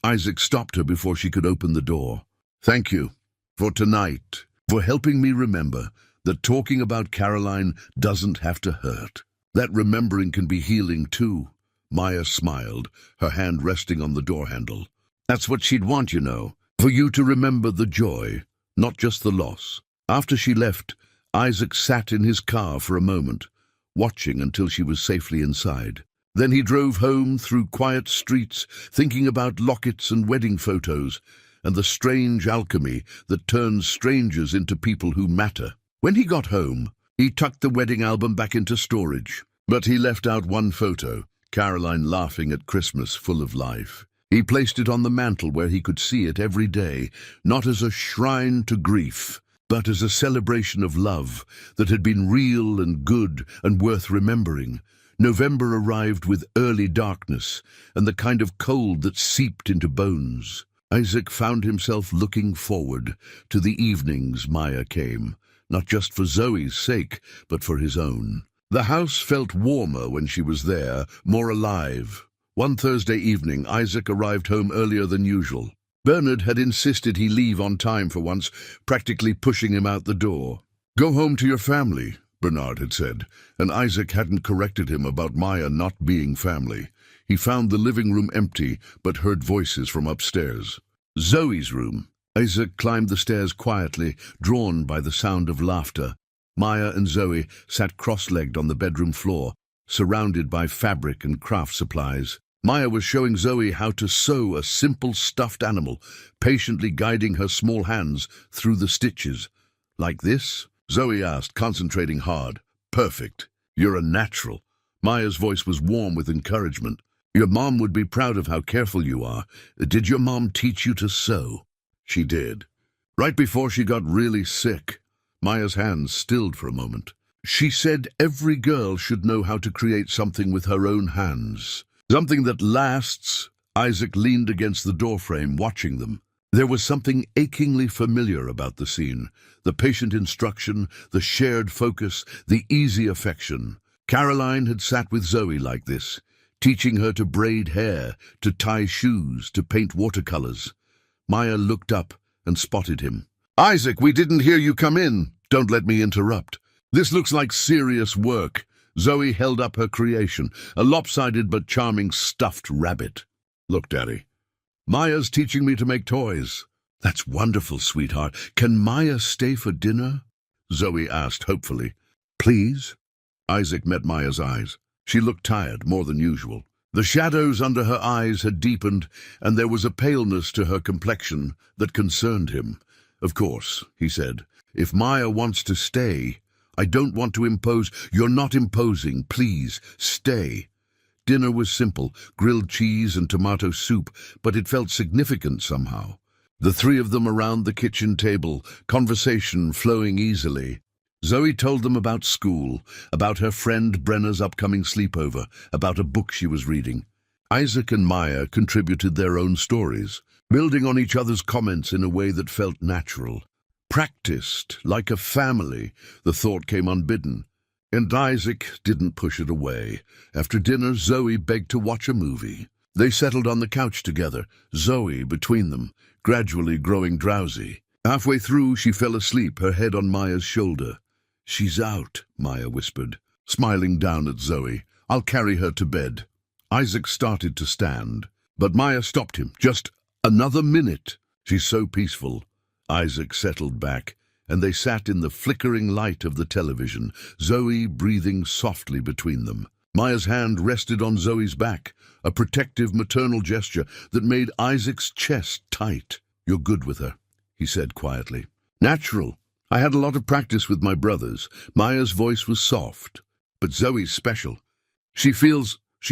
Isaac stopped her before she could open the door. Thank you for tonight, for helping me remember that talking about Caroline doesn't have to hurt. That remembering can be healing too. Maya smiled, her hand resting on the door handle. That's what she'd want, you know, for you to remember the joy, not just the loss. After she left, Isaac sat in his car for a moment, watching until she was safely inside. Then he drove home through quiet streets, thinking about lockets and wedding photos, and the strange alchemy that turns strangers into people who matter. When he got home, he tucked the wedding album back into storage, but he left out one photo, Caroline laughing at Christmas, full of life. He placed it on the mantel where he could see it every day, not as a shrine to grief, but as a celebration of love that had been real and good and worth remembering. November arrived with early darkness and the kind of cold that seeped into bones. Isaac found himself looking forward to the evenings Maya came, not just for Zoe's sake, but for his own. The house felt warmer when she was there, more alive. One Thursday evening, Isaac arrived home earlier than usual. Bernard had insisted he leave on time for once, practically pushing him out the door. "Go home to your family," Bernard had said, and Isaac hadn't corrected him about Maya not being family. He found the living room empty, but heard voices from upstairs. Zoe's room. Isaac climbed the stairs quietly, drawn by the sound of laughter. Maya and Zoe sat cross-legged on the bedroom floor, surrounded by fabric and craft supplies. Maya was showing Zoe how to sew a simple stuffed animal, patiently guiding her small hands through the stitches. "Like this?" Zoe asked, concentrating hard. "Perfect. You're a natural." Maya's voice was warm with encouragement. "Your mom would be proud of how careful you are. Did your mom teach you to sew?" "She did. Right before she got really sick." Maya's hands stilled for a moment. "She said every girl should know how to create something with her own hands. Something that lasts." Isaac leaned against the doorframe, watching them. There was something achingly familiar about the scene. The patient instruction, the shared focus, the easy affection. Caroline had sat with Zoe like this, teaching her to braid hair, to tie shoes, to paint watercolors. Maya looked up and spotted him. "Isaac, we didn't hear you come in." "Don't let me interrupt. This looks like serious work." Zoe held up her creation, a lopsided but charming stuffed rabbit. "Look, Daddy. Maya's teaching me to make toys." "That's wonderful, sweetheart. Can Maya stay for dinner?" Zoe asked hopefully. "Please?" Isaac met Maya's eyes. She looked tired, more than usual. The shadows under her eyes had deepened, and there was a paleness to her complexion that concerned him. "Of course," he said. "If Maya wants to stay, I don't want to impose." "You're not imposing. Please, stay." Dinner was simple, grilled cheese and tomato soup, but it felt significant somehow. The three of them around the kitchen table, conversation flowing easily. Zoe told them about school, about her friend Brenna's upcoming sleepover, about a book she was reading. Isaac and Maya contributed their own stories, building on each other's comments in a way that felt natural. Practiced, like a family, the thought came unbidden. And Isaac didn't push it away. After dinner, Zoe begged to watch a movie. They settled on the couch together, Zoe between them, gradually growing drowsy. Halfway through, she fell asleep, her head on Maya's shoulder. "She's out," Maya whispered, smiling down at Zoe. "I'll carry her to bed." Isaac started to stand, but Maya stopped him. "Just another minute." "She's so peaceful." Isaac settled back, and they sat in the flickering light of the television, Zoe breathing softly between them. Maya's hand rested on Zoe's back, a protective maternal gesture that made Isaac's chest tight. "You're good with her," he said quietly. "Natural. I had a lot of practice with my brothers." Maya's voice was soft, but Zoe's special. She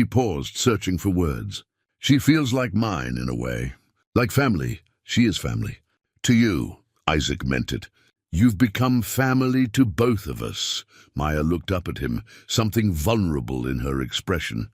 paused, searching for words. "She feels like mine, in a way. Like family. She is family. To you." Isaac meant it. "You've become family to both of us." Maya looked up at him, something vulnerable in her expression.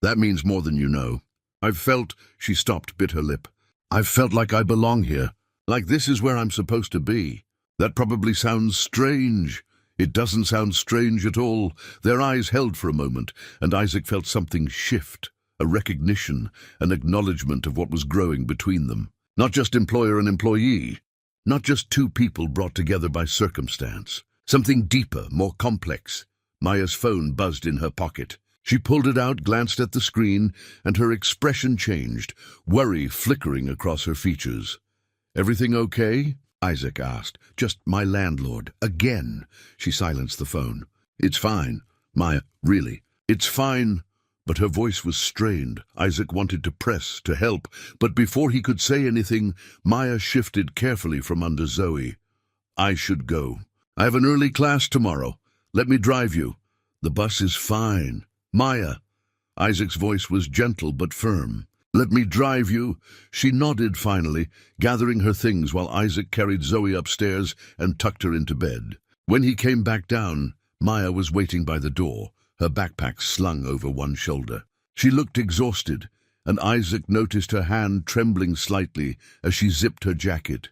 "That means more than you know. I've felt—" She stopped, bit her lip. "I've felt like I belong here. Like this is where I'm supposed to be." "That probably sounds strange." "It doesn't sound strange at all." Their eyes held for a moment, and Isaac felt something shift, a recognition, an acknowledgement of what was growing between them. Not just employer and employee. Not just two people brought together by circumstance. Something deeper, more complex. Maya's phone buzzed in her pocket. She pulled it out, glanced at the screen, and her expression changed, worry flickering across her features. "Everything okay?" Isaac asked. "Just my landlord. Again." She silenced the phone. "It's fine." "Maya, really?" "It's fine." But her voice was strained. Isaac wanted to press, to help, but before he could say anything, Maya shifted carefully from under Zoe. "I should go. I have an early class tomorrow. Let me drive you." "The bus is fine." "Maya." Isaac's voice was gentle but firm. "Let me drive you." She nodded finally, gathering her things while Isaac carried Zoe upstairs and tucked her into bed. When he came back down, Maya was waiting by the door, her backpack slung over one shoulder. She looked exhausted, and Isaac noticed her hand trembling slightly as she zipped her jacket.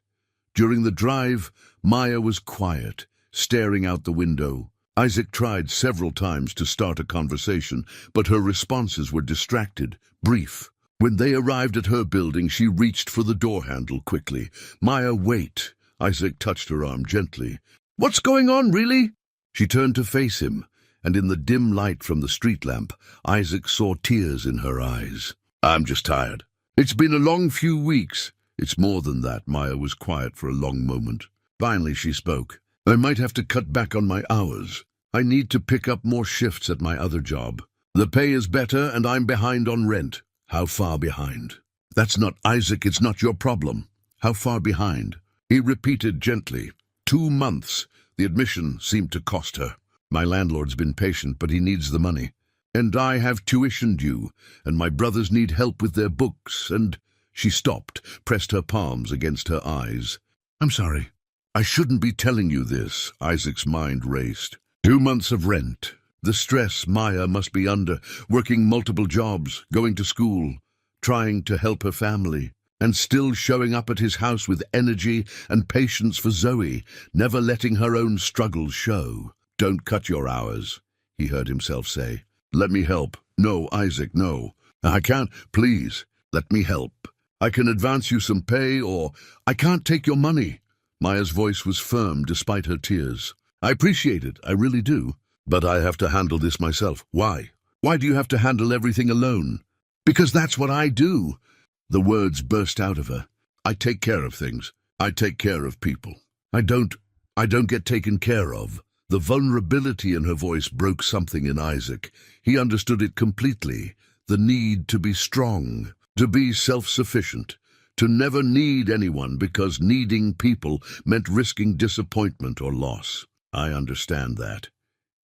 During the drive, Maya was quiet, staring out the window. Isaac tried several times to start a conversation, but her responses were distracted, brief. When they arrived at her building, she reached for the door handle quickly. "Maya, wait." Isaac touched her arm gently. "What's going on, really?" She turned to face him, and in the dim light from the street lamp, Isaac saw tears in her eyes. "I'm just tired. It's been a long few weeks." "It's more than that." Maya was quiet for a long moment. Finally she spoke. "I might have to cut back on my hours. I need to pick up more shifts at my other job. The pay is better and I'm behind on rent." "How far behind?" "That's not Isaac, it's not your problem." "How far behind?" He repeated gently. 2 months. The admission seemed to cost her. "My landlord's been patient, but he needs the money. And I have tuition due, and my brothers need help with their books, and—" She stopped, pressed her palms against her eyes. "I'm sorry. I shouldn't be telling you this." Isaac's mind raced. 2 months of rent. The stress Maya must be under, working multiple jobs, going to school, trying to help her family, and still showing up at his house with energy and patience for Zoe, never letting her own struggles show. "Don't cut your hours," he heard himself say. "Let me help." "No, Isaac, no. I can't. Please, let me help. I can advance you some pay, or I can't take your money." Maya's voice was firm despite her tears. "I appreciate it, I really do. But I have to handle this myself." "Why? Why do you have to handle everything alone?" "Because that's what I do." The words burst out of her. "I take care of things. I take care of people. I don't get taken care of." The vulnerability in her voice broke something in Isaac. He understood it completely. The need to be strong, to be self-sufficient, to never need anyone because needing people meant risking disappointment or loss. "I understand that,"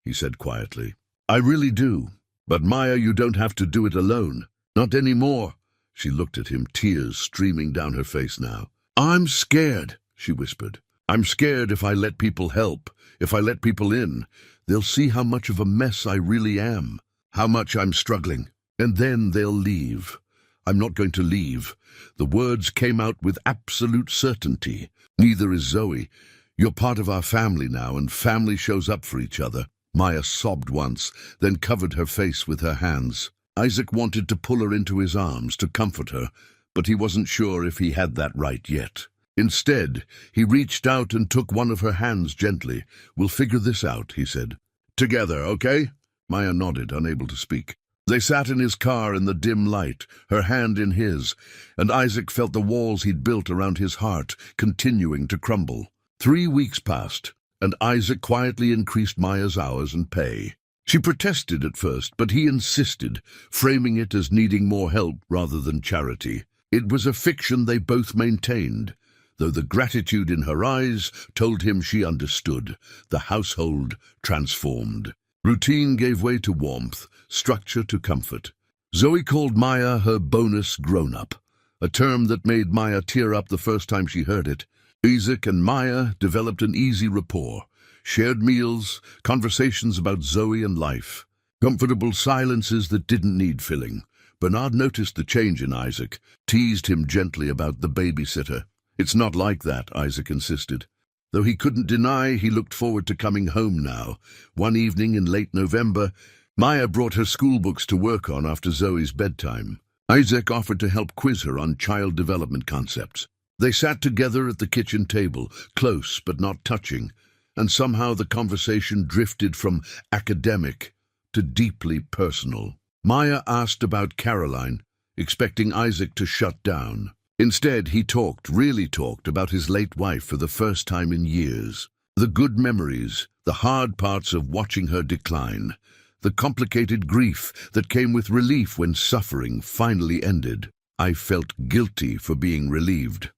he said quietly. "I really do. But Maya, you don't have to do it alone. Not anymore." She looked at him, tears streaming down her face now. "I'm scared," she whispered. "I'm scared if I let people help, if I let people in, they'll see how much of a mess I really am, how much I'm struggling, and then they'll leave." "I'm not going to leave." The words came out with absolute certainty. "Neither is Zoe. You're part of our family now, and family shows up for each other." Maya sobbed once, then covered her face with her hands. Isaac wanted to pull her into his arms to comfort her, but he wasn't sure if he had that right yet. Instead, he reached out and took one of her hands gently. "We'll figure this out," he said. "Together, okay?" Maya nodded, unable to speak. They sat in his car in the dim light, her hand in his, and Isaac felt the walls he'd built around his heart continuing to crumble. 3 weeks passed, and Isaac quietly increased Maya's hours and pay. She protested at first, but he insisted, framing it as needing more help rather than charity. It was a fiction they both maintained, though the gratitude in her eyes told him she understood. The household transformed. Routine gave way to warmth, structure to comfort. Zoe called Maya her bonus grown-up, a term that made Maya tear up the first time she heard it. Isaac and Maya developed an easy rapport, shared meals, conversations about Zoe and life, comfortable silences that didn't need filling. Bernard noticed the change in Isaac, teased him gently about the babysitter. "It's not like that," Isaac insisted. Though he couldn't deny he looked forward to coming home now. One evening in late November, Maya brought her school books to work on after Zoe's bedtime. Isaac offered to help quiz her on child development concepts. They sat together at the kitchen table, close but not touching, and somehow the conversation drifted from academic to deeply personal. Maya asked about Caroline, expecting Isaac to shut down. Instead, he really talked about his late wife for the first time in years. The good memories, the hard parts of watching her decline, the complicated grief that came with relief when suffering finally ended. "I felt guilty for being relieved,"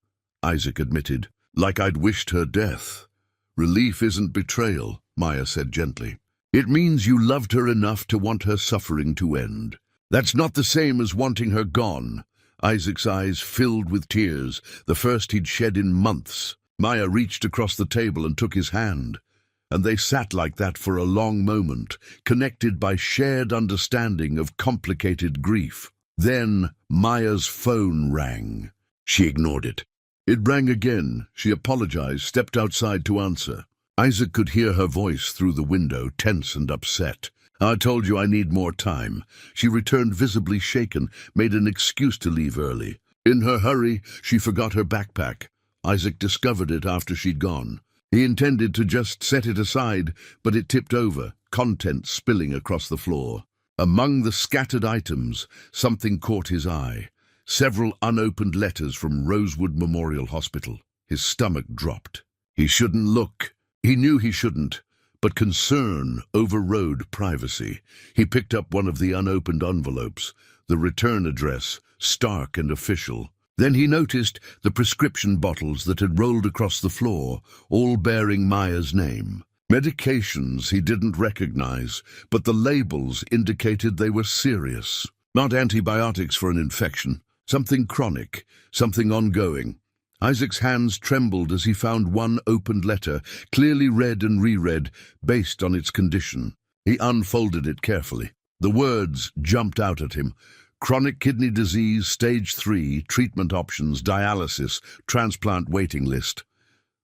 Isaac admitted, "like I'd wished her death." "Relief isn't betrayal," Maya said gently. "It means you loved her enough to want her suffering to end. That's not the same as wanting her gone." Isaac's eyes filled with tears, the first he'd shed in months. Maya reached across the table and took his hand, and they sat like that for a long moment, connected by shared understanding of complicated grief. Then Maya's phone rang. She ignored it. It rang again. She apologized, stepped outside to answer. Isaac could hear her voice through the window, tense and upset. "I told you I need more time." She returned visibly shaken, made an excuse to leave early. In her hurry, she forgot her backpack. Isaac discovered it after she'd gone. He intended to just set it aside, but it tipped over, contents spilling across the floor. Among the scattered items, something caught his eye. Several unopened letters from Rosewood Memorial Hospital. His stomach dropped. He shouldn't look. He knew he shouldn't, but concern overrode privacy. He picked up one of the unopened envelopes, the return address, stark and official. Then he noticed the prescription bottles that had rolled across the floor, all bearing Maya's name. Medications he didn't recognize, but the labels indicated they were serious. Not antibiotics for an infection, something chronic, something ongoing. Isaac's hands trembled as he found one opened letter, clearly read and reread, based on its condition. He unfolded it carefully. The words jumped out at him. Chronic kidney disease, stage 3, treatment options, dialysis, transplant waiting list.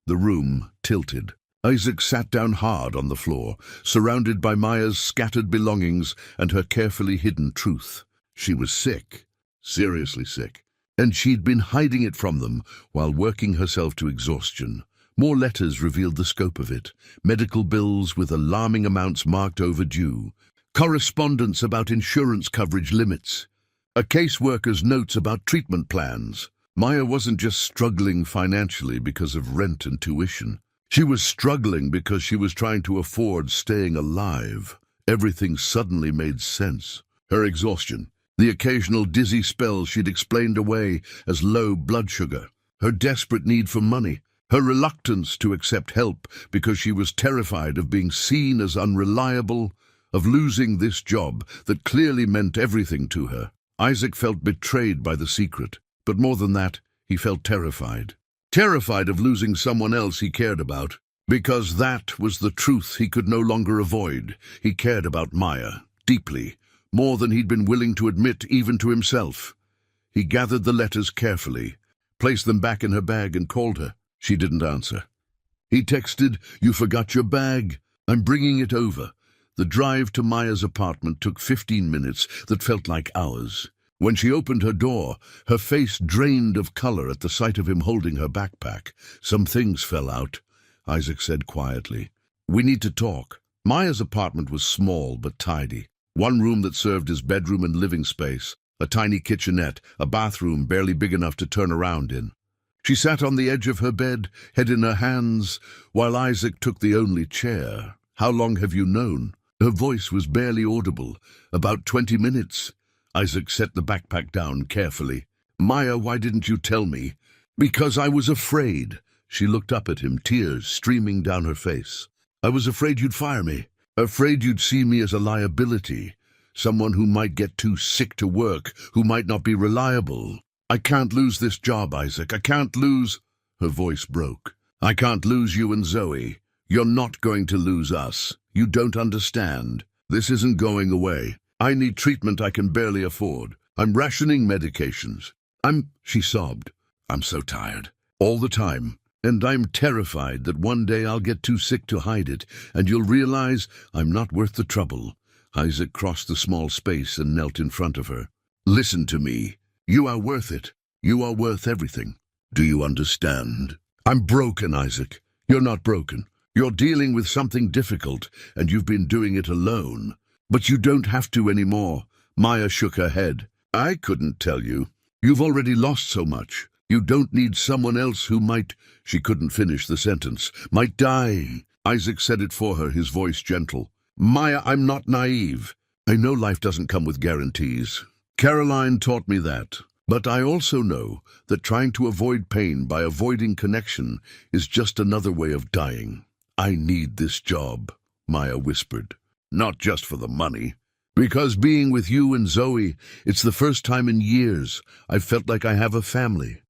The room tilted. Isaac sat down hard on the floor, surrounded by Maya's scattered belongings and her carefully hidden truth. She was sick, seriously sick, and she'd been hiding it from them while working herself to exhaustion. More letters revealed the scope of it. Medical bills with alarming amounts marked overdue. Correspondence about insurance coverage limits. A caseworker's notes about treatment plans. Maya wasn't just struggling financially because of rent and tuition. She was struggling because she was trying to afford staying alive. Everything suddenly made sense. Her exhaustion, the occasional dizzy spells she'd explained away as low blood sugar, her desperate need for money, her reluctance to accept help because she was terrified of being seen as unreliable, of losing this job that clearly meant everything to her. Isaac felt betrayed by the secret, but more than that, he felt terrified. Terrified of losing someone else he cared about, because that was the truth he could no longer avoid. He cared about Maya, deeply, more than he'd been willing to admit even to himself. He gathered the letters carefully, placed them back in her bag and called her. She didn't answer. He texted, "You forgot your bag. I'm bringing it over." The drive to Maya's apartment took 15 minutes that felt like hours. When she opened her door, her face drained of color at the sight of him holding her backpack. "Some things fell out," Isaac said quietly. "We need to talk." Maya's apartment was small but tidy. One room that served as bedroom and living space, a tiny kitchenette, a bathroom barely big enough to turn around in. She sat on the edge of her bed, head in her hands, while Isaac took the only chair. "How long have you known?" Her voice was barely audible. "About 20 minutes." Isaac set the backpack down carefully. "Maya, why didn't you tell me?" "Because I was afraid." She looked up at him, tears streaming down her face. "I was afraid you'd fire me. Afraid you'd see me as a liability. Someone who might get too sick to work, who might not be reliable. I can't lose this job, Isaac. I can't lose—" Her voice broke. "I can't lose you and Zoe. You're not going to lose us. You don't understand. This isn't going away. I need treatment I can barely afford. I'm rationing medications. She sobbed. "I'm so tired. All the time. And I'm terrified that one day I'll get too sick to hide it, and you'll realize I'm not worth the trouble." Isaac crossed the small space and knelt in front of her. "Listen to me. You are worth it. You are worth everything. Do you understand?" "I'm broken, Isaac." "You're not broken. You're dealing with something difficult, and you've been doing it alone. But you don't have to anymore." Maya shook her head. "I couldn't tell you. You've already lost so much. You don't need someone else who might—" She couldn't finish the sentence. "Might die." Isaac said it for her, his voice gentle. "Maya, I'm not naive. I know life doesn't come with guarantees. Caroline taught me that. But I also know that trying to avoid pain by avoiding connection is just another way of dying. I need this job," Maya whispered. "Not just for the money. Because being with you and Zoe, it's the first time in years I've felt like I have a family.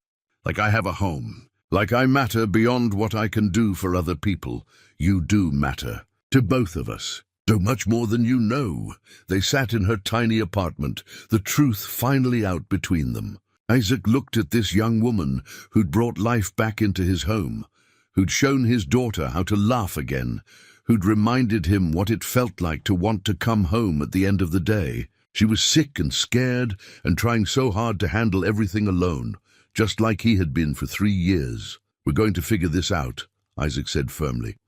Like I have a home. Like I matter beyond what I can do for other people. You do matter. To both of us. So much more than you know. They sat in her tiny apartment, the truth finally out between them. Isaac looked at this young woman who'd brought life back into his home, who'd shown his daughter how to laugh again, who'd reminded him what it felt like to want to come home at the end of the day. She was sick and scared and trying so hard to handle everything alone, just like he had been for 3 years. "We're going to figure this out," Isaac said firmly.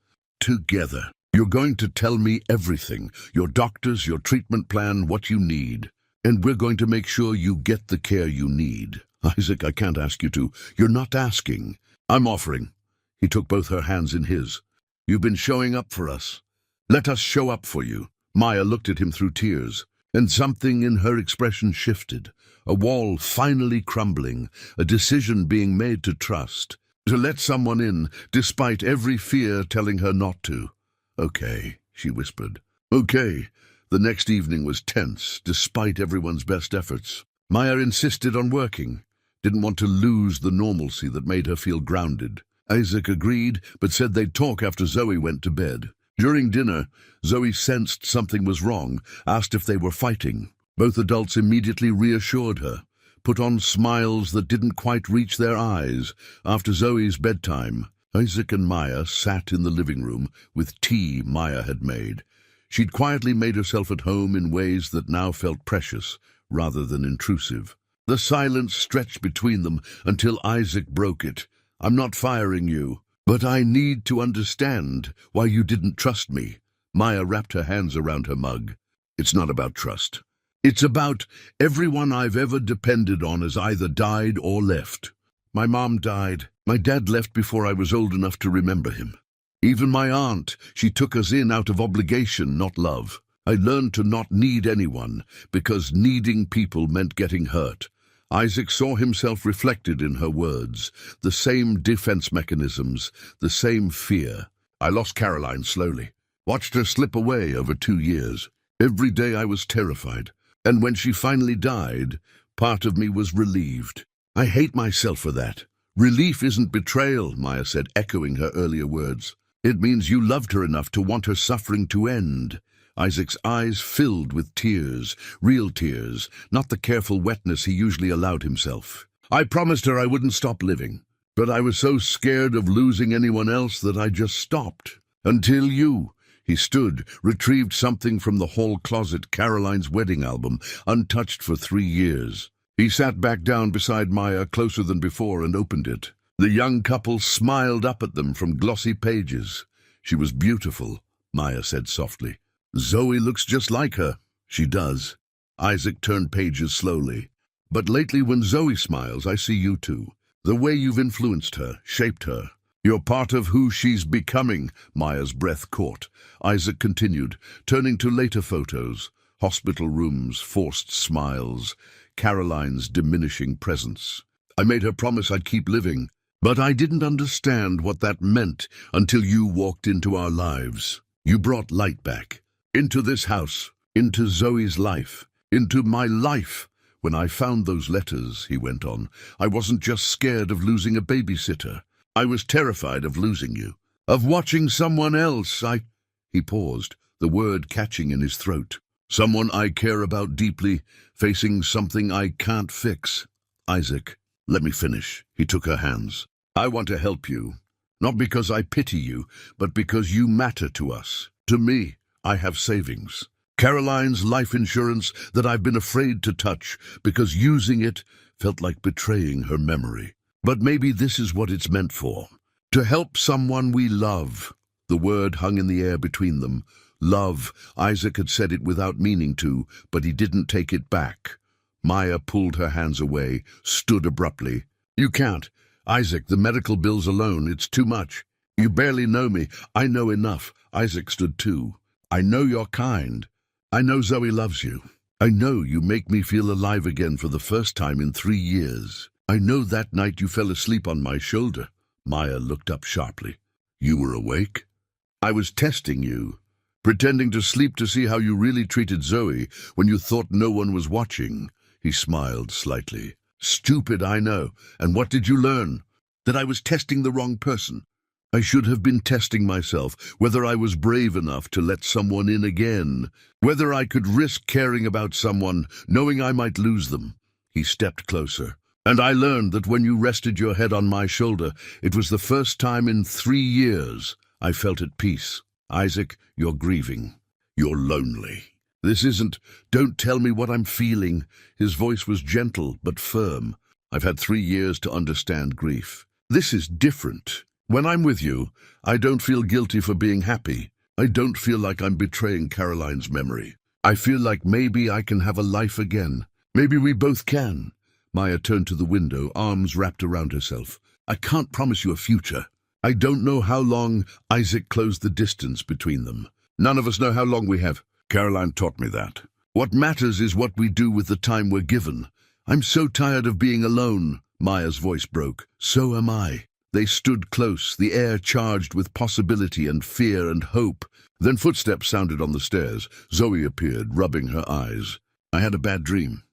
"Together. You're going to tell me everything, your doctors, your treatment plan, what you need. And we're going to make sure you get the care you need." "Isaac, I can't ask you to." "You're not asking. I'm offering." He took both her hands in his. "You've been showing up for us. Let us show up for you." Maya looked at him through tears, and something in her expression shifted. A wall finally crumbling, a decision being made to trust, to let someone in, despite every fear telling her not to. "Okay," she whispered. "Okay." The next evening was tense, despite everyone's best efforts. Maya insisted on working, didn't want to lose the normalcy that made her feel grounded. Isaac agreed, but said they'd talk after Zoe went to bed. During dinner, Zoe sensed something was wrong, asked if they were fighting. Both adults immediately reassured her, put on smiles that didn't quite reach their eyes. After Zoe's bedtime, Isaac and Maya sat in the living room with tea Maya had made. She'd quietly made herself at home in ways that now felt precious, rather than intrusive. The silence stretched between them until Isaac broke it. "I'm not firing you, but I need to understand why you didn't trust me." Maya wrapped her hands around her mug. "It's not about trust. It's about everyone I've ever depended on has either died or left. My mom died. My dad left before I was old enough to remember him. Even my aunt, she took us in out of obligation, not love. I learned to not need anyone, because needing people meant getting hurt." Isaac saw himself reflected in her words, the same defense mechanisms, the same fear. "I lost Caroline slowly, watched her slip away over 2 years. Every day I was terrified, and when she finally died, part of me was relieved. I hate myself for that." "Relief isn't betrayal," Maya said, echoing her earlier words. "It means you loved her enough to want her suffering to end." Isaac's eyes filled with tears, real tears, not the careful wetness he usually allowed himself. "I promised her I wouldn't stop living, but I was so scared of losing anyone else that I just stopped. Until you." He stood, retrieved something from the hall closet, Caroline's wedding album, untouched for 3 years. He sat back down beside Maya, closer than before, and opened it. The young couple smiled up at them from glossy pages. "She was beautiful," Maya said softly. "Zoe looks just like her." "She does." Isaac turned pages slowly. "But lately when Zoe smiles, I see you too. The way you've influenced her, shaped her. You're part of who she's becoming." Maya's breath caught. Isaac continued, turning to later photos. Hospital rooms, forced smiles, Caroline's diminishing presence. "I made her promise I'd keep living, but I didn't understand what that meant until you walked into our lives. You brought light back. Into this house, into Zoe's life, into my life." "When I found those letters," he went on, "I wasn't just scared of losing a babysitter. I was terrified of losing you, of watching someone else. He paused, the word catching in his throat. "Someone I care about deeply, facing something I can't fix." "Isaac, let me finish." He took her hands. "I want to help you, not because I pity you, but because you matter to us. To me, I have savings. Caroline's life insurance that I've been afraid to touch because using it felt like betraying her memory. But maybe this is what it's meant for. To help someone we love." The word hung in the air between them. Love. Isaac had said it without meaning to, but he didn't take it back. Maya pulled her hands away, stood abruptly. "You can't. Isaac, the medical bills alone, it's too much. You barely know me. I know enough." Isaac stood too. "I know you're kind. I know Zoe loves you. I know you make me feel alive again for the first time in 3 years. I know that night you fell asleep on my shoulder." Maya looked up sharply. "You were awake?" "I was testing you, pretending to sleep to see how you really treated Zoe when you thought no one was watching." He smiled slightly. "Stupid, I know. And what did you learn?" "That I was testing the wrong person. I should have been testing myself, whether I was brave enough to let someone in again, whether I could risk caring about someone, knowing I might lose them. He stepped closer. And I learned that when you rested your head on my shoulder, it was the first time in 3 years I felt at peace. Isaac, you're grieving. You're lonely. This isn't, don't tell me what I'm feeling. His voice was gentle but firm. I've had 3 years to understand grief. This is different. When I'm with you, I don't feel guilty for being happy. I don't feel like I'm betraying Caroline's memory. I feel like maybe I can have a life again. Maybe we both can. Maya turned to the window, arms wrapped around herself. I can't promise you a future. I don't know how long. Isaac closed the distance between them. None of us know how long we have. Caroline taught me that. What matters is what we do with the time we're given. I'm so tired of being alone. Maya's voice broke. So am I. They stood close, the air charged with possibility and fear and hope. Then footsteps sounded on the stairs. Zoe appeared, rubbing her eyes. I had a bad dream.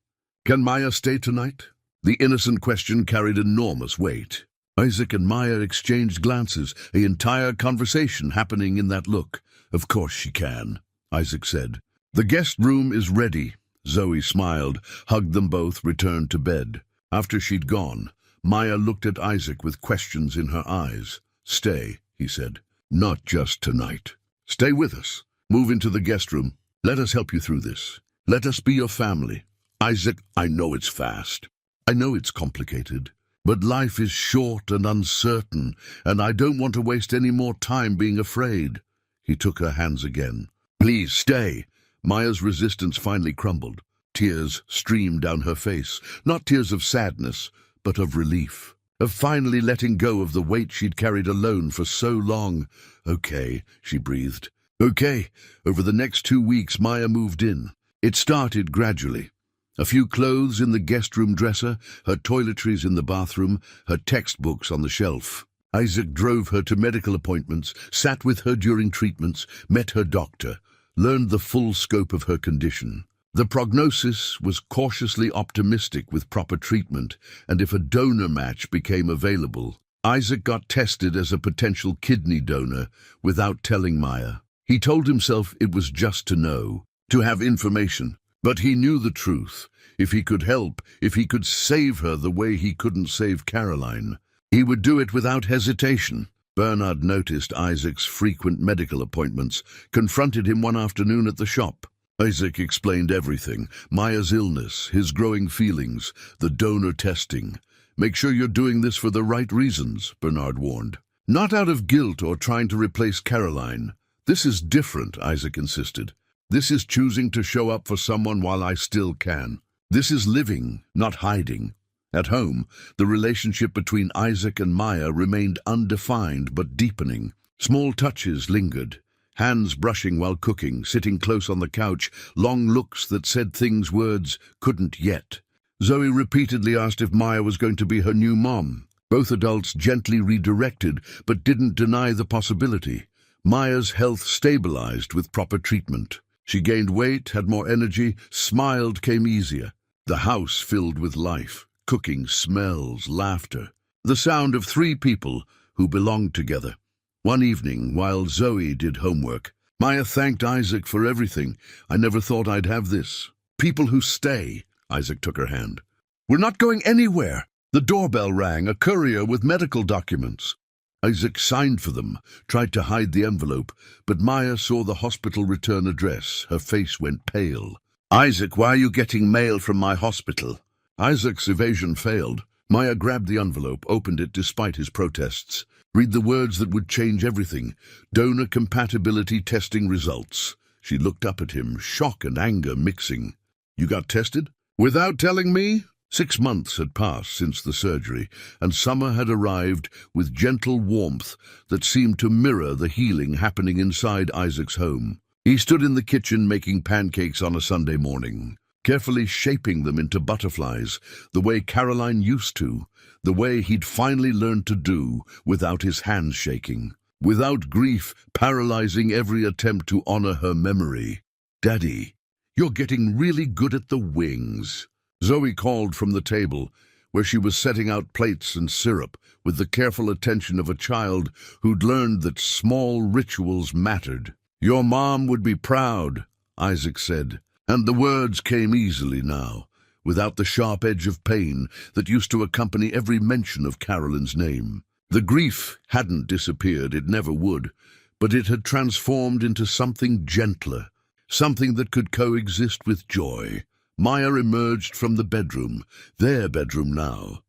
Can Maya stay tonight? The innocent question carried enormous weight. Isaac and Maya exchanged glances, an entire conversation happening in that look. Of course she can, Isaac said. The guest room is ready. Zoe smiled, hugged them both, returned to bed. After she'd gone, Maya looked at Isaac with questions in her eyes. Stay, he said. Not just tonight. Stay with us. Move into the guest room. Let us help you through this. Let us be your family. Isaac, I know it's fast. I know it's complicated. But life is short and uncertain, and I don't want to waste any more time being afraid. He took her hands again. Please stay. Maya's resistance finally crumbled. Tears streamed down her face, not tears of sadness, but of relief, of finally letting go of the weight she'd carried alone for so long. Okay, she breathed. Okay. Over the next 2 weeks, Maya moved in. It started gradually. A few clothes in the guest room dresser, her toiletries in the bathroom, her textbooks on the shelf. Isaac drove her to medical appointments, sat with her during treatments, met her doctor, learned the full scope of her condition. The prognosis was cautiously optimistic with proper treatment, and if a donor match became available, Isaac got tested as a potential kidney donor without telling Maya. He told himself it was just to know, to have information. But he knew the truth. If he could help, if he could save her the way he couldn't save Caroline, he would do it without hesitation. Bernard noticed Isaac's frequent medical appointments, confronted him one afternoon at the shop. Isaac explained everything, Maya's illness, his growing feelings, the donor testing. Make sure you're doing this for the right reasons, Bernard warned. Not out of guilt or trying to replace Caroline. This is different, Isaac insisted. This is choosing to show up for someone while I still can. This is living, not hiding. At home, the relationship between Isaac and Maya remained undefined but deepening. Small touches lingered. Hands brushing while cooking, sitting close on the couch, long looks that said things words couldn't yet. Zoe repeatedly asked if Maya was going to be her new mom. Both adults gently redirected, but didn't deny the possibility. Maya's health stabilized with proper treatment. She gained weight, had more energy, smiled, came easier. The house filled with life, cooking, smells, laughter. The sound of 3 people who belonged together. One evening, while Zoe did homework, Maya thanked Isaac for everything. I never thought I'd have this. People who stay. Isaac took her hand. We're not going anywhere. The doorbell rang, a courier with medical documents. Isaac signed for them, tried to hide the envelope, but Maya saw the hospital return address. Her face went pale. Isaac, why are you getting mail from my hospital? Isaac's evasion failed. Maya grabbed the envelope, opened it despite his protests. Read the words that would change everything. Donor compatibility testing results. She looked up at him, shock and anger mixing. You got tested? Without telling me? 6 months had passed since the surgery, and summer had arrived with gentle warmth that seemed to mirror the healing happening inside Isaac's home. He stood in the kitchen making pancakes on a Sunday morning, carefully shaping them into butterflies, the way Caroline used to, the way he'd finally learned to do without his hands shaking, without grief paralyzing every attempt to honor her memory. Daddy, you're getting really good at the wings. Zoe called from the table. where she was setting out plates and syrup with the careful attention of a child who'd learned that small rituals mattered. "Your mom would be proud," Isaac said, and the words came easily now, without the sharp edge of pain that used to accompany every mention of Carolyn's name. The grief hadn't disappeared, it never would, but it had transformed into something gentler, something that could coexist with joy. Maya emerged from the bedroom, their bedroom now,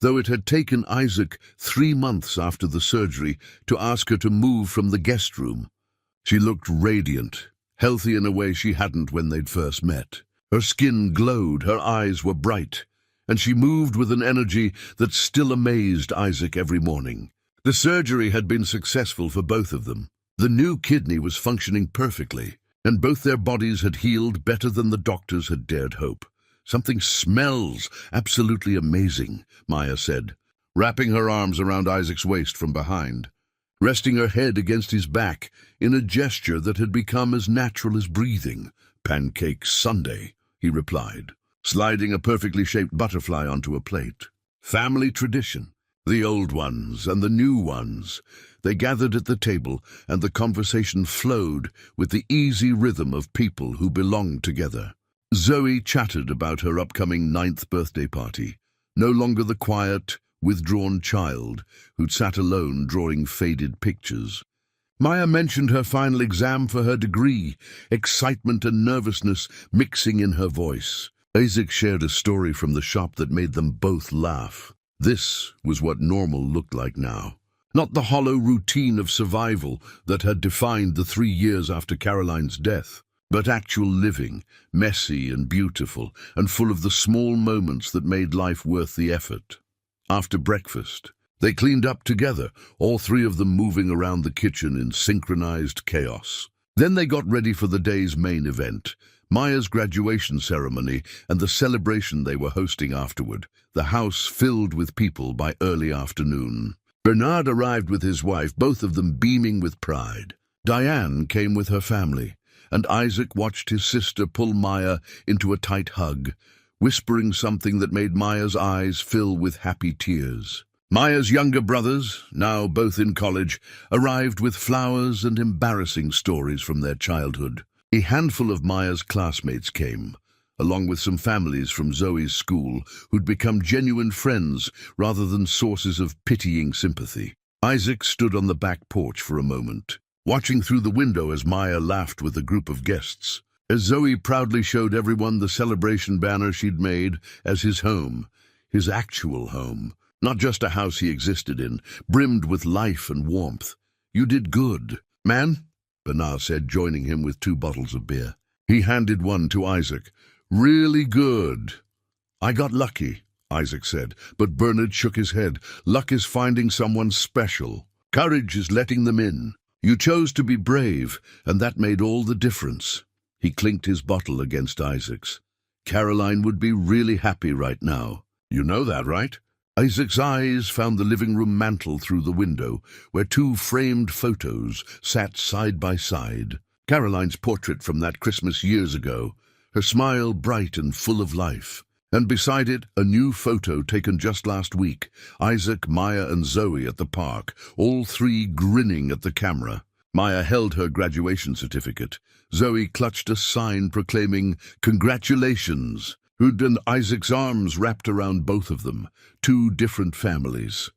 though it had taken Isaac 3 months after the surgery to ask her to move from the guest room. She looked radiant, healthy in a way she hadn't when they'd first met. Her skin glowed, her eyes were bright, and she moved with an energy that still amazed Isaac every morning. The surgery had been successful for both of them. The new kidney was functioning perfectly, and both their bodies had healed better than the doctors had dared hope. "Something smells absolutely amazing," Maya said, wrapping her arms around Isaac's waist from behind, resting her head against his back in a gesture that had become as natural as breathing. "Pancake Sunday," he replied, sliding a perfectly shaped butterfly onto a plate. "Family tradition. The old ones and the new ones." They gathered at the table, and the conversation flowed with the easy rhythm of people who belonged together. Zoe chattered about her upcoming 9th birthday party, no longer the quiet, withdrawn child who'd sat alone drawing faded pictures. Maya mentioned her final exam for her degree, excitement and nervousness mixing in her voice. Isaac shared a story from the shop that made them both laugh. This was what normal looked like now. Not the hollow routine of survival that had defined the 3 years after Caroline's death, but actual living, messy and beautiful, and full of the small moments that made life worth the effort. After breakfast, they cleaned up together, all 3 of them moving around the kitchen in synchronized chaos. Then they got ready for the day's main event, Maya's graduation ceremony and the celebration they were hosting afterward, the house filled with people by early afternoon. Bernard arrived with his wife, both of them beaming with pride. Diane came with her family, and Isaac watched his sister pull Maya into a tight hug, whispering something that made Maya's eyes fill with happy tears. Maya's younger brothers, now both in college, arrived with flowers and embarrassing stories from their childhood. A handful of Maya's classmates came, along with some families from Zoe's school who'd become genuine friends rather than sources of pitying sympathy. Isaac stood on the back porch for a moment, watching through the window as Maya laughed with a group of guests, as Zoe proudly showed everyone the celebration banner she'd made as his home, his actual home, not just a house he existed in, brimmed with life and warmth. "You did good, man," Bernard said, joining him with 2 bottles of beer. He handed one to Isaac. "Really good." "I got lucky," Isaac said, but Bernard shook his head. "Luck is finding someone special. Courage is letting them in. You chose to be brave, and that made all the difference." He clinked his bottle against Isaac's. "Caroline would be really happy right now. You know that, right?" Isaac's eyes found the living room mantel through the window, where 2 framed photos sat side by side. Caroline's portrait from that Christmas years ago, her smile bright and full of life. And beside it, a new photo taken just last week, Isaac, Maya and Zoe at the park, all 3 grinning at the camera. Maya held her graduation certificate. Zoe clutched a sign proclaiming, "Congratulations," and Isaac's arms wrapped around both of them. 2 different families,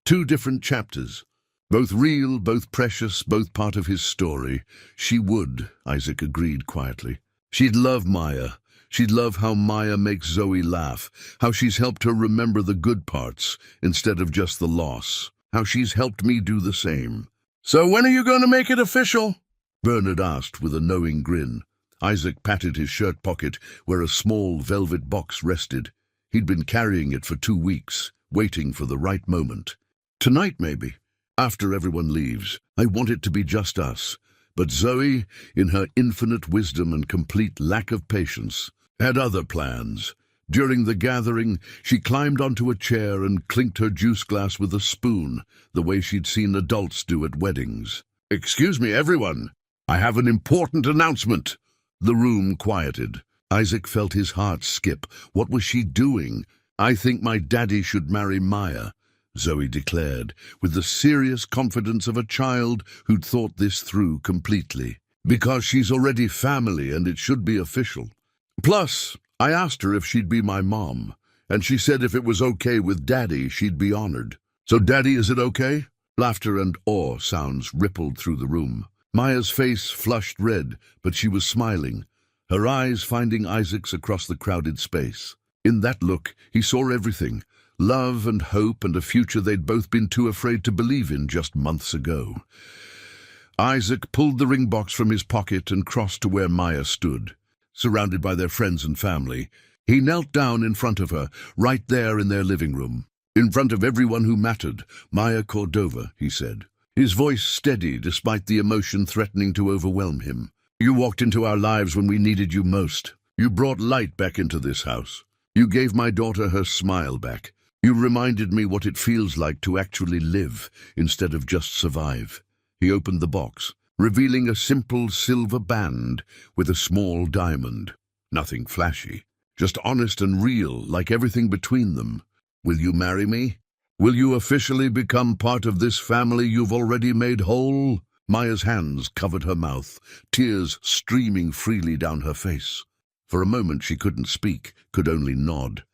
2 different chapters. Both real, both precious, both part of his story. She would, Isaac agreed quietly. She'd love Maya. She'd love how Maya makes Zoe laugh, how she's helped her remember the good parts instead of just the loss, how she's helped me do the same. "So when are you going to make it official?" Bernard asked with a knowing grin. Isaac patted his shirt pocket where a small velvet box rested. He'd been carrying it for 2 weeks, waiting for the right moment. "Tonight, maybe, after everyone leaves. I want it to be just us." But Zoe, in her infinite wisdom and complete lack of patience, had other plans. During the gathering, she climbed onto a chair and clinked her juice glass with a spoon, the way she'd seen adults do at weddings. "Excuse me, everyone. I have an important announcement." The room quieted. Isaac felt his heart skip. What was she doing? "I think my daddy should marry Maya," Zoe declared, with the serious confidence of a child who'd thought this through completely. "Because she's already family and it should be official. Plus, I asked her if she'd be my mom, and she said if it was okay with Daddy, she'd be honored. So, Daddy, is it okay?" Laughter and awe sounds rippled through the room. Maya's face flushed red, but she was smiling, her eyes finding Isaac's across the crowded space. In that look, he saw everything: love and hope and a future they'd both been too afraid to believe in just months ago. Isaac pulled the ring box from his pocket and crossed to where Maya stood. Surrounded by their friends and family, he knelt down in front of her, right there in their living room. "In front of everyone who mattered, Maya Cordova," he said, his voice steady despite the emotion threatening to overwhelm him. "You walked into our lives when we needed you most. You brought light back into this house. You gave my daughter her smile back. You reminded me what it feels like to actually live instead of just survive." He opened the box, revealing a simple silver band with a small diamond. Nothing flashy, just honest and real, like everything between them. "Will you marry me? Will you officially become part of this family you've already made whole?" Maya's hands covered her mouth, tears streaming freely down her face. For a moment she couldn't speak, could only nod.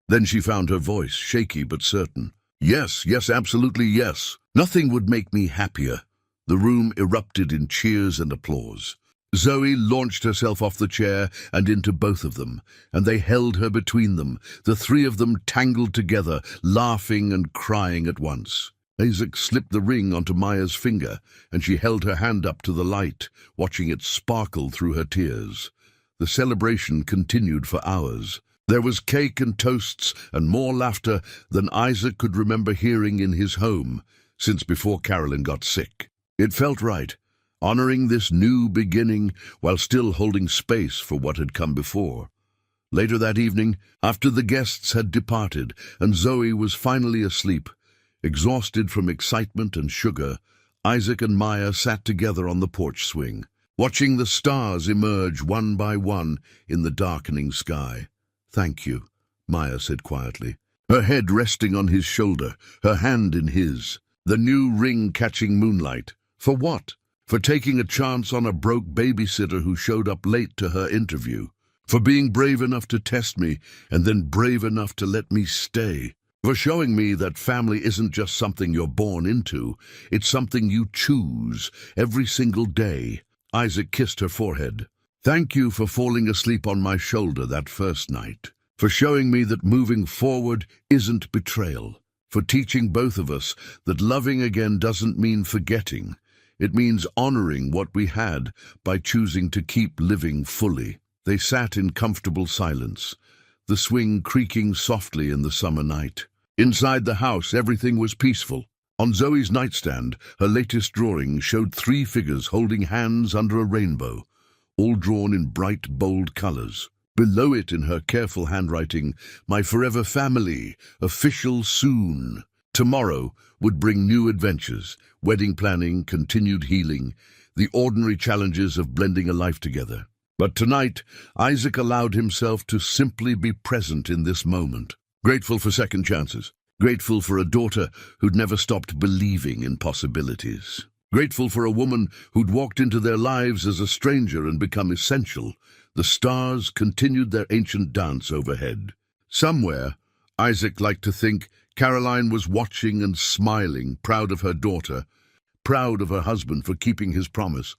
Then she found her voice, shaky but certain. "Yes, yes, absolutely yes. Nothing would make me happier." The room erupted in cheers and applause. Zoe launched herself off the chair and into both of them, and they held her between them, the three of them tangled together, laughing and crying at once. Isaac slipped the ring onto Maya's finger, and she held her hand up to the light, watching it sparkle through her tears. The celebration continued for hours. There was cake and toasts and more laughter than Isaac could remember hearing in his home since before Carolyn got sick. It felt right, honoring this new beginning while still holding space for what had come before. Later that evening, after the guests had departed and Zoe was finally asleep, exhausted from excitement and sugar, Isaac and Maya sat together on the porch swing, watching the stars emerge one by one in the darkening sky. "Thank you," Maya said quietly, her head resting on his shoulder, her hand in his, the new ring catching moonlight. For what? For taking a chance on a broke babysitter who showed up late to her interview. For being brave enough to test me and then brave enough to let me stay. For showing me that family isn't just something you're born into, it's something you choose every single day. Isaac kissed her forehead. "Thank you for falling asleep on my shoulder that first night. For showing me that moving forward isn't betrayal. For teaching both of us that loving again doesn't mean forgetting. It means honoring what we had by choosing to keep living fully." They sat in comfortable silence, the swing creaking softly in the summer night. Inside the house, everything was peaceful. On Zoe's nightstand, her latest drawing showed 3 figures holding hands under a rainbow, all drawn in bright, bold colors. Below it, in her careful handwriting, "My forever family, official soon." Tomorrow would bring new adventures, wedding planning, continued healing, the ordinary challenges of blending a life together. But tonight, Isaac allowed himself to simply be present in this moment, grateful for second chances, grateful for a daughter who'd never stopped believing in possibilities, grateful for a woman who'd walked into their lives as a stranger and become essential. The stars continued their ancient dance overhead. Somewhere, Isaac liked to think, Caroline was watching and smiling, proud of her daughter, proud of her husband for keeping his promise,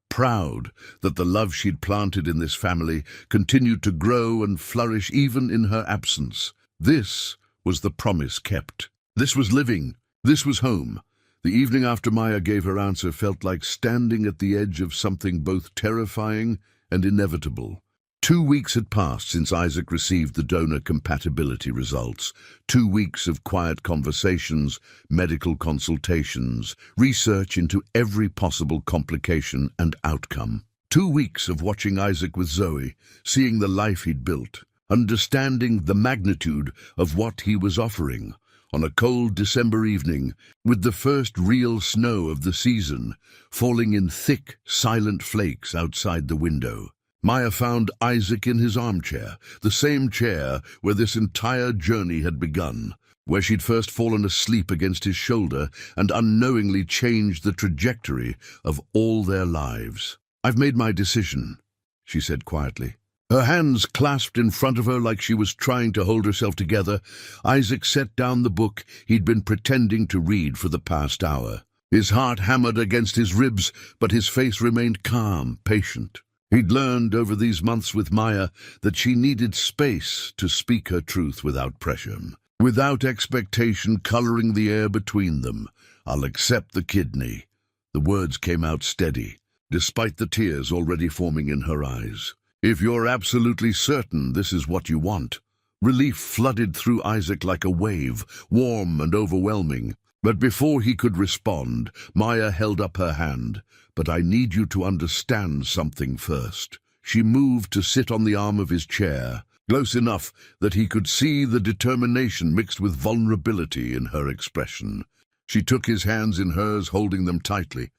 proud that the love she'd planted in this family continued to grow and flourish even in her absence. This was the promise kept. This was living. This was home. The evening after Maya gave her answer felt like standing at the edge of something both terrifying and inevitable. 2 weeks had passed since Isaac received the donor compatibility results. 2 weeks of quiet conversations, medical consultations, research into every possible complication and outcome. 2 weeks of watching Isaac with Zoe, seeing the life he'd built, understanding the magnitude of what he was offering. On a cold December evening, with the first real snow of the season falling in thick, silent flakes outside the window, Maya found Isaac in his armchair, the same chair where this entire journey had begun, where she'd first fallen asleep against his shoulder and unknowingly changed the trajectory of all their lives. "I've made my decision," she said quietly. Her hands clasped in front of her like she was trying to hold herself together. Isaac set down the book he'd been pretending to read for the past hour. His heart hammered against his ribs, but his face remained calm, patient. He'd learned over these months with Maya that she needed space to speak her truth without pressure, without expectation coloring the air between them. "I'll accept the kidney." The words came out steady, despite the tears already forming in her eyes. "If you're absolutely certain this is what you want." Relief flooded through Isaac like a wave, warm and overwhelming. But before he could respond, Maya held up her hand. "But I need you to understand something first." She moved to sit on the arm of his chair, close enough that he could see the determination mixed with vulnerability in her expression. She took his hands in hers, holding them tightly.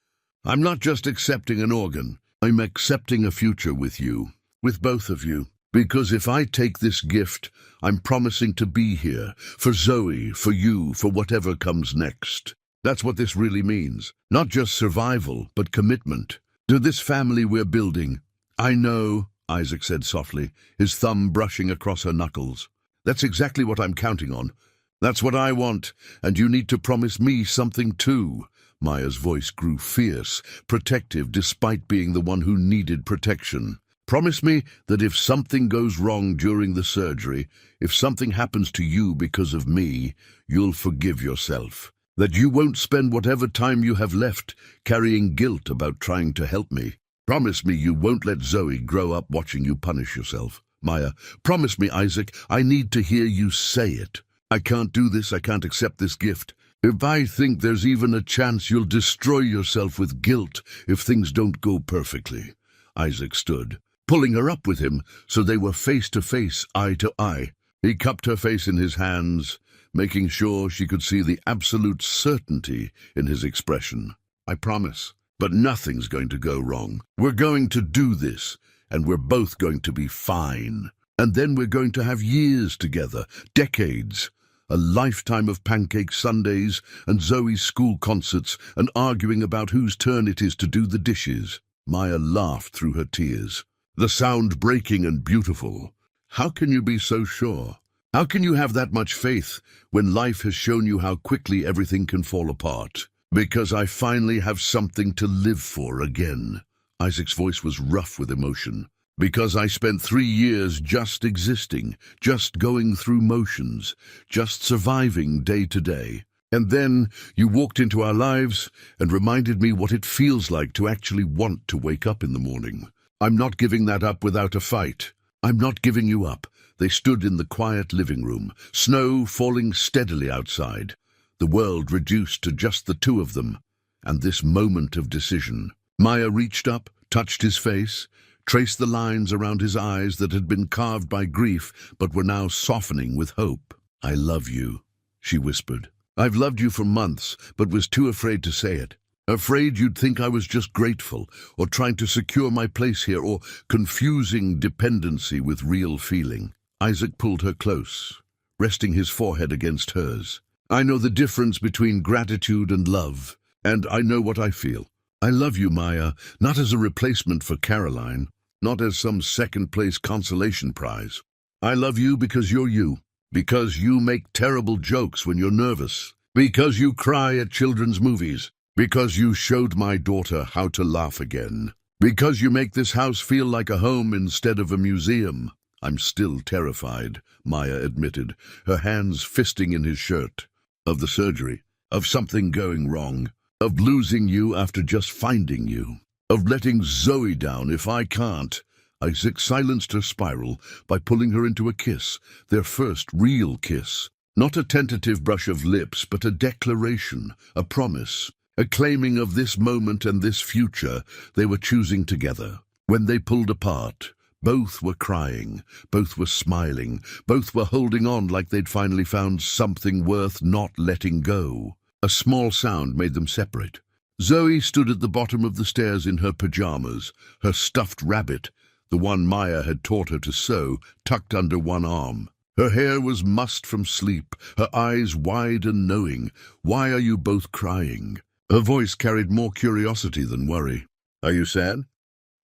"I'm not just accepting an organ. I'm accepting a future with you, with both of you. Because if I take this gift, I'm promising to be here, for Zoe, for you, for whatever comes next." That's what this really means. Not just survival, but commitment. To this family we're building. "I know," Isaac said softly, his thumb brushing across her knuckles. "That's exactly what I'm counting on. That's what I want, and you need to promise me something too." Maya's voice grew fierce, protective despite being the one who needed protection. "Promise me that if something goes wrong during the surgery, if something happens to you because of me, you'll forgive yourself. That you won't spend whatever time you have left carrying guilt about trying to help me. Promise me you won't let Zoe grow up watching you punish yourself." "Maya, promise me, Isaac. I need to hear you say it. I can't do this. I can't accept this gift. If I think there's even a chance you'll destroy yourself with guilt if things don't go perfectly." Isaac stood, pulling her up with him so they were face to face, eye to eye. He cupped her face in his hands, making sure she could see the absolute certainty in his expression. "I promise, but nothing's going to go wrong. We're going to do this, and we're both going to be fine. And then we're going to have years together, decades, a lifetime of pancake Sundays and Zoe's school concerts and arguing about whose turn it is to do the dishes." Maya laughed through her tears, the sound breaking and beautiful. "How can you be so sure? How can you have that much faith when life has shown you how quickly everything can fall apart?" "Because I finally have something to live for again." Isaac's voice was rough with emotion. "Because I spent 3 years just existing, just going through motions, just surviving day to day. And then you walked into our lives and reminded me what it feels like to actually want to wake up in the morning. I'm not giving that up without a fight. I'm not giving you up." They stood in the quiet living room, snow falling steadily outside, the world reduced to just the two of them, and this moment of decision. Maya reached up, touched his face, traced the lines around his eyes that had been carved by grief but were now softening with hope. "I love you," she whispered. "I've loved you for months, but was too afraid to say it. Afraid you'd think I was just grateful, or trying to secure my place here, or confusing dependency with real feeling." Isaac pulled her close, resting his forehead against hers. "I know the difference between gratitude and love, and I know what I feel. I love you, Maya, not as a replacement for Caroline, not as some second-place consolation prize. I love you because you're you, because you make terrible jokes when you're nervous, because you cry at children's movies, because you showed my daughter how to laugh again, because you make this house feel like a home instead of a museum." "I'm still terrified," Maya admitted, her hands fisting in his shirt. "Of the surgery, of something going wrong, of losing you after just finding you, of letting Zoe down if I can't." Isaac silenced her spiral by pulling her into a kiss, their first real kiss. Not a tentative brush of lips, but a declaration, a promise, a claiming of this moment and this future they were choosing together. When they pulled apart, both were crying, both were smiling, both were holding on like they'd finally found something worth not letting go. A small sound made them separate. Zoe stood at the bottom of the stairs in her pajamas, her stuffed rabbit, the one Maya had taught her to sew, tucked under one arm. Her hair was mussed from sleep, her eyes wide and knowing. "Why are you both crying?" Her voice carried more curiosity than worry. "Are you sad?"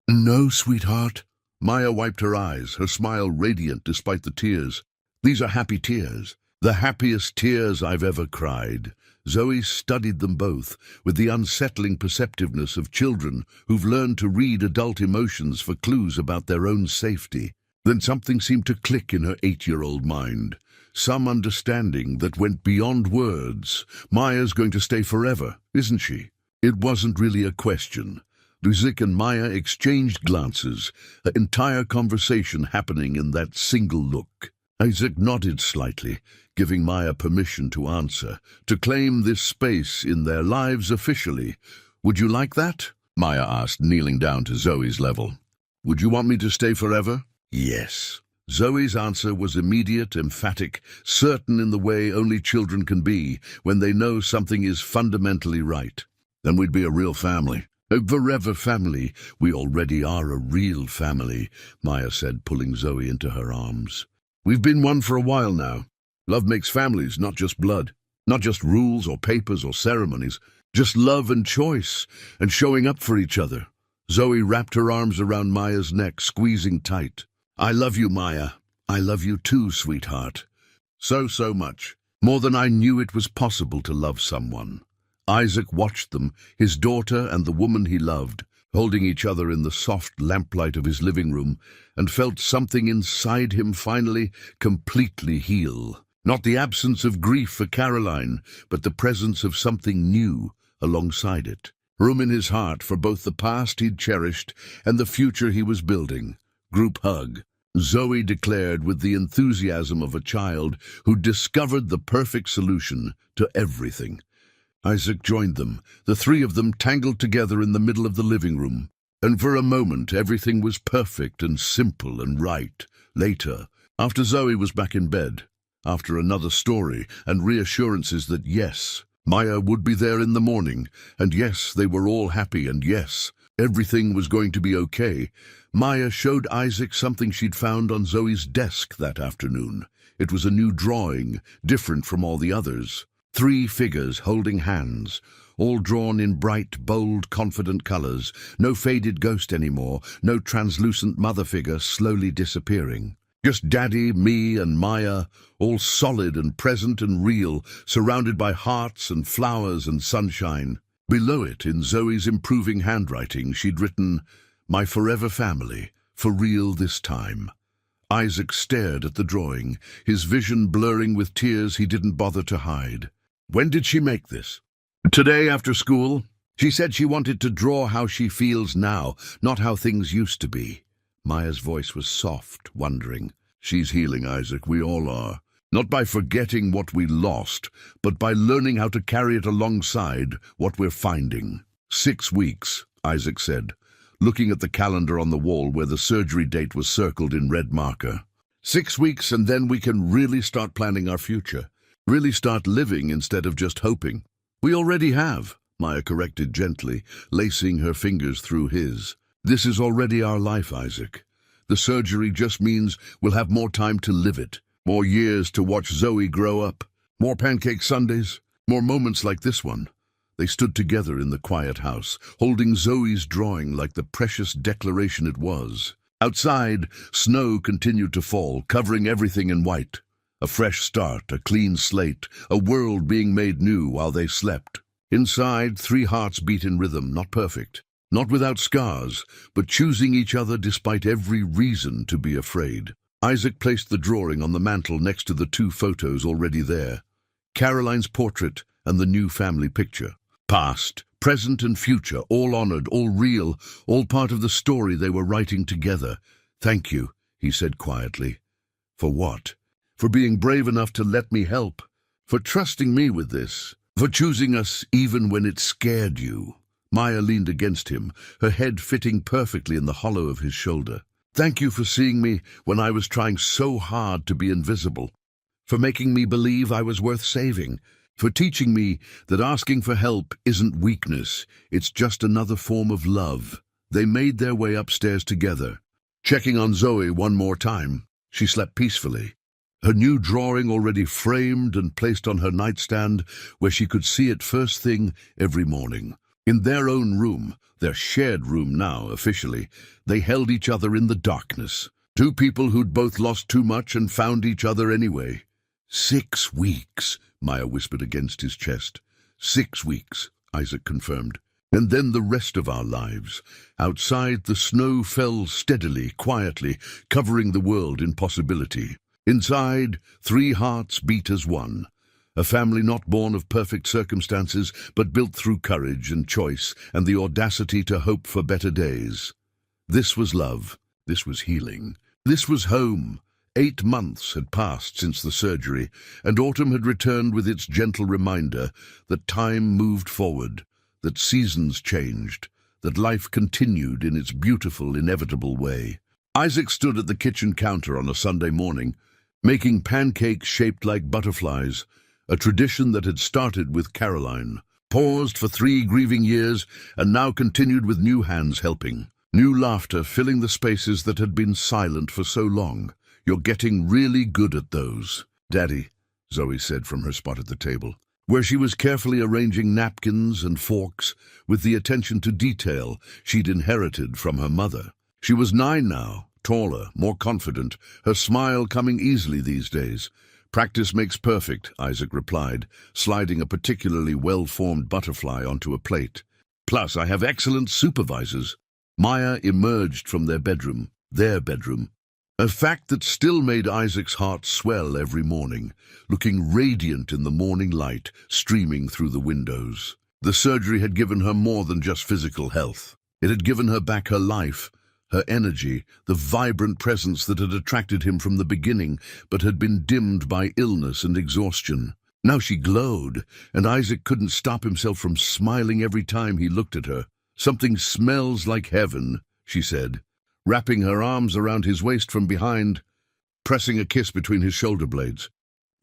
"No, sweetheart." Maya wiped her eyes, her smile radiant despite the tears. "These are happy tears. The happiest tears I've ever cried." Zoe studied them both, with the unsettling perceptiveness of children who've learned to read adult emotions for clues about their own safety. Then something seemed to click in her 8-year-old mind. Some understanding that went beyond words. Maya's going to stay forever, isn't she? It wasn't really a question. Isaac and Maya exchanged glances, an entire conversation happening in that single look. Isaac nodded slightly, giving Maya permission to answer, to claim this space in their lives officially. "Would you like that?" Maya asked, kneeling down to Zoe's level. "Would you want me to stay forever?" "Yes." Zoe's answer was immediate, emphatic, certain in the way only children can be when they know something is fundamentally right. "Then we'd be a real family. A forever family. We already are a real family," Maya said, pulling Zoe into her arms. "We've been one for a while now. Love makes families, not just blood. Not just rules or papers or ceremonies. Just love and choice, and showing up for each other." Zoe wrapped her arms around Maya's neck, squeezing tight. "I love you, Maya. I love you too, sweetheart. So much. More than I knew it was possible to love someone." Isaac watched them, his daughter and the woman he loved, holding each other in the soft lamplight of his living room, and felt something inside him finally completely heal. Not the absence of grief for Caroline, but the presence of something new alongside it. Room in his heart for both the past he'd cherished and the future he was building. Group hug. Zoe declared with the enthusiasm of a child who discovered the perfect solution to everything. Isaac joined them, the three of them tangled together in the middle of the living room. And for a moment everything was perfect and simple and right. Later, after Zoe was back in bed, after another story and reassurances that yes, Maya would be there in the morning, and yes, they were all happy, and yes, everything was going to be okay, Maya showed Isaac something she'd found on Zoe's desk that afternoon. It was a new drawing, different from all the others. 3 figures holding hands, all drawn in bright, bold, confident colors. No faded ghost anymore, no translucent mother figure slowly disappearing. Just Daddy, me, and Maya, all solid and present and real, surrounded by hearts and flowers and sunshine. Below it, in Zoe's improving handwriting, she'd written, "My forever family, for real this time." Isaac stared at the drawing, his vision blurring with tears he didn't bother to hide. "When did she make this?" "Today after school. She said she wanted to draw how she feels now, not how things used to be." Maya's voice was soft, wondering. "She's healing, Isaac, we all are. Not by forgetting what we lost, but by learning how to carry it alongside what we're finding." 6 weeks, Isaac said, looking at the calendar on the wall where the surgery date was circled in red marker. 6 weeks, and then we can really start planning our future. Really start living instead of just hoping. "We already have," Maya corrected gently, lacing her fingers through his. "This is already our life, Isaac. The surgery just means we'll have more time to live it, more years to watch Zoe grow up, more pancake Sundays, more moments like this one." They stood together in the quiet house, holding Zoe's drawing like the precious declaration it was. Outside, snow continued to fall, covering everything in white. A fresh start, a clean slate, a world being made new while they slept. Inside, 3 hearts beat in rhythm, not perfect, not without scars, but choosing each other despite every reason to be afraid. Isaac placed the drawing on the mantel next to the 2 photos already there. Caroline's portrait and the new family picture. Past, present and future, all honored, all real, all part of the story they were writing together. "Thank you," he said quietly. "For what?" "For being brave enough to let me help. For trusting me with this. For choosing us even when it scared you." Maya leaned against him, her head fitting perfectly in the hollow of his shoulder. "Thank you for seeing me when I was trying so hard to be invisible. For making me believe I was worth saving. For teaching me that asking for help isn't weakness, it's just another form of love." They made their way upstairs together, Checking on Zoe one more time, she slept peacefully, her new drawing already framed and placed on her nightstand where she could see it first thing every morning. In their own room, their shared room now officially, they held each other in the darkness. Two people who'd both lost too much and found each other anyway. 6 weeks, Maya whispered against his chest. 6 weeks, Isaac confirmed. And then the rest of our lives. Outside, the snow fell steadily, quietly, covering the world in possibility. Inside, 3 hearts beat as one. A family not born of perfect circumstances, but built through courage and choice and the audacity to hope for better days. This was love. This was healing. This was home. 8 months had passed since the surgery, and autumn had returned with its gentle reminder that time moved forward, that seasons changed, that life continued in its beautiful, inevitable way. Isaac stood at the kitchen counter on a Sunday morning, making pancakes shaped like butterflies, a tradition that had started with Caroline, paused for 3 grieving years, and now continued with new hands helping. New laughter filling the spaces that had been silent for so long. You're getting really good at those. Daddy, Zoe said from her spot at the table, where she was carefully arranging napkins and forks with the attention to detail she'd inherited from her mother. She was 9 now, taller, more confident, her smile coming easily these days. Practice makes perfect, Isaac replied, sliding a particularly well-formed butterfly onto a plate. Plus, I have excellent supervisors. Maya emerged from their bedroom, a fact that still made Isaac's heart swell every morning, looking radiant in the morning light streaming through the windows. The surgery had given her more than just physical health. It had given her back her life, her energy, the vibrant presence that had attracted him from the beginning, but had been dimmed by illness and exhaustion. Now she glowed, and Isaac couldn't stop himself from smiling every time he looked at her. Something smells like heaven, she said, wrapping her arms around his waist from behind, pressing a kiss between his shoulder blades.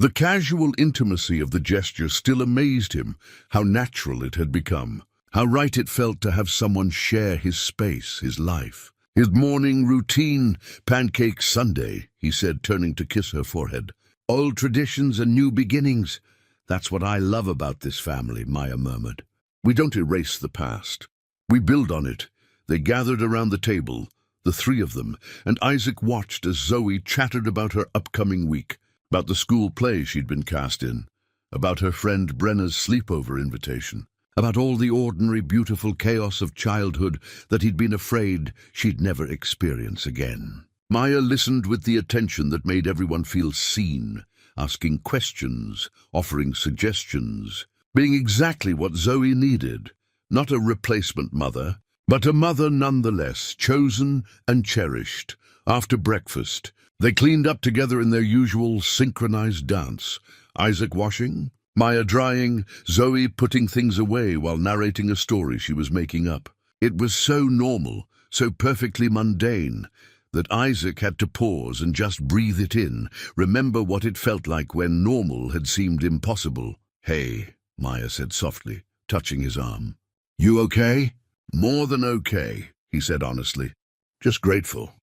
The casual intimacy of the gesture still amazed him, how natural it had become, how right it felt to have someone share his space, his life. His morning routine, pancake Sunday, he said, turning to kiss her forehead. Old traditions and new beginnings. That's what I love about this family, Maya murmured. We don't erase the past. We build on it. They gathered around the table, the 3 of them, and Isaac watched as Zoe chattered about her upcoming week, about the school play she'd been cast in, about her friend Brenna's sleepover invitation, about all the ordinary, beautiful chaos of childhood that he'd been afraid she'd never experience again. Maya listened with the attention that made everyone feel seen, asking questions, offering suggestions, being exactly what Zoe needed. Not a replacement mother, but a mother nonetheless, chosen and cherished. After breakfast, they cleaned up together in their usual synchronized dance. Isaac washing, Maya drying, Zoe putting things away while narrating a story she was making up. It was so normal, so perfectly mundane, that Isaac had to pause and just breathe it in, remember what it felt like when normal had seemed impossible. Hey, Maya said softly, touching his arm. You okay? More than okay, he said honestly. Just grateful.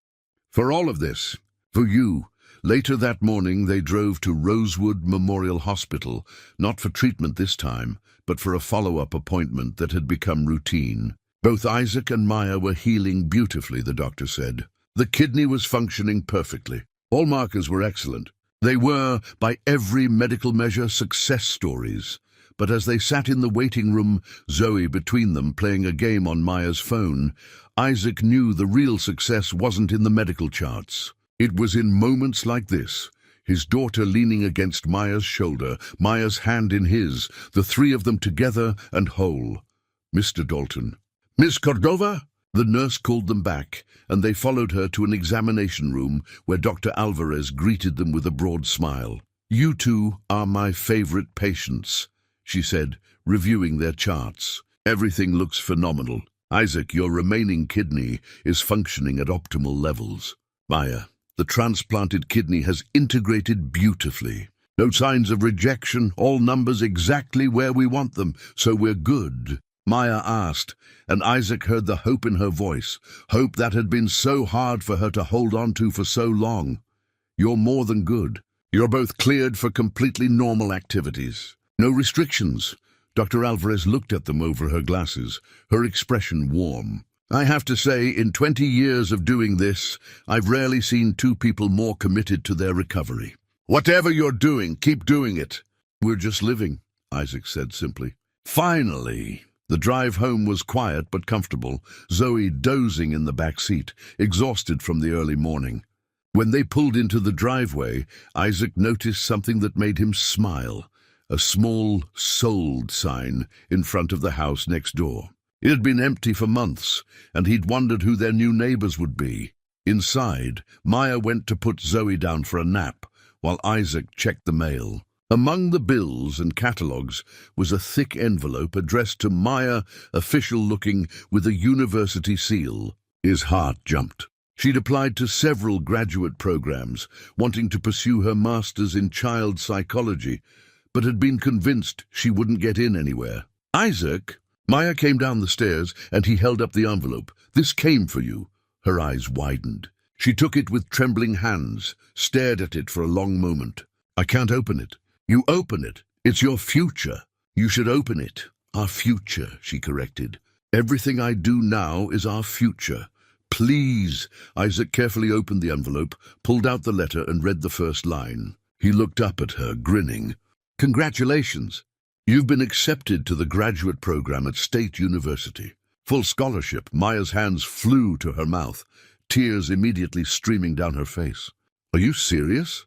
For all of this. For you. Later that morning they drove to Rosewood Memorial Hospital, not for treatment this time, but for a follow-up appointment that had become routine. Both Isaac and Maya were healing beautifully, the doctor said. The kidney was functioning perfectly. All markers were excellent. They were, by every medical measure, success stories. But as they sat in the waiting room, Zoe between them playing a game on Maya's phone, Isaac knew the real success wasn't in the medical charts. It was in moments like this, his daughter leaning against Maya's shoulder, Maya's hand in his, the 3 of them together and whole. Mr. Dalton. Miss Cordova? The nurse called them back, and they followed her to an examination room where Dr. Alvarez greeted them with a broad smile. You 2 are my favorite patients, she said, reviewing their charts. Everything looks phenomenal. Isaac, your remaining kidney is functioning at optimal levels. Maya, the transplanted kidney has integrated beautifully. No signs of rejection, all numbers exactly where we want them, so we're good. Maya asked, and Isaac heard the hope in her voice, hope that had been so hard for her to hold on to for so long. You're more than good. You're both cleared for completely normal activities. No restrictions. Dr. Alvarez looked at them over her glasses, her expression warm. I have to say, in 20 years of doing this, I've rarely seen two people more committed to their recovery. Whatever you're doing, keep doing it. We're just living, Isaac said simply. Finally. The drive home was quiet but comfortable, Zoe dozing in the back seat, exhausted from the early morning. When they pulled into the driveway, Isaac noticed something that made him smile, a small "sold" sign in front of the house next door. It had been empty for months, and he'd wondered who their new neighbors would be. Inside, Maya went to put Zoe down for a nap, while Isaac checked the mail. Among the bills and catalogues was a thick envelope addressed to Maya, official-looking, with a university seal. His heart jumped. She'd applied to several graduate programs, wanting to pursue her master's in child psychology, but had been convinced she wouldn't get in anywhere. Isaac? Maya came down the stairs, and he held up the envelope. This came for you. Her eyes widened. She took it with trembling hands, stared at it for a long moment. I can't open it. You open it. It's your future. You should open it. Our future, she corrected. Everything I do now is our future. Please. Isaac carefully opened the envelope, pulled out the letter, and read the first line. He looked up at her, grinning. Congratulations. You've been accepted to the graduate program at State University. Full scholarship. Maya's hands flew to her mouth, tears immediately streaming down her face. Are you serious?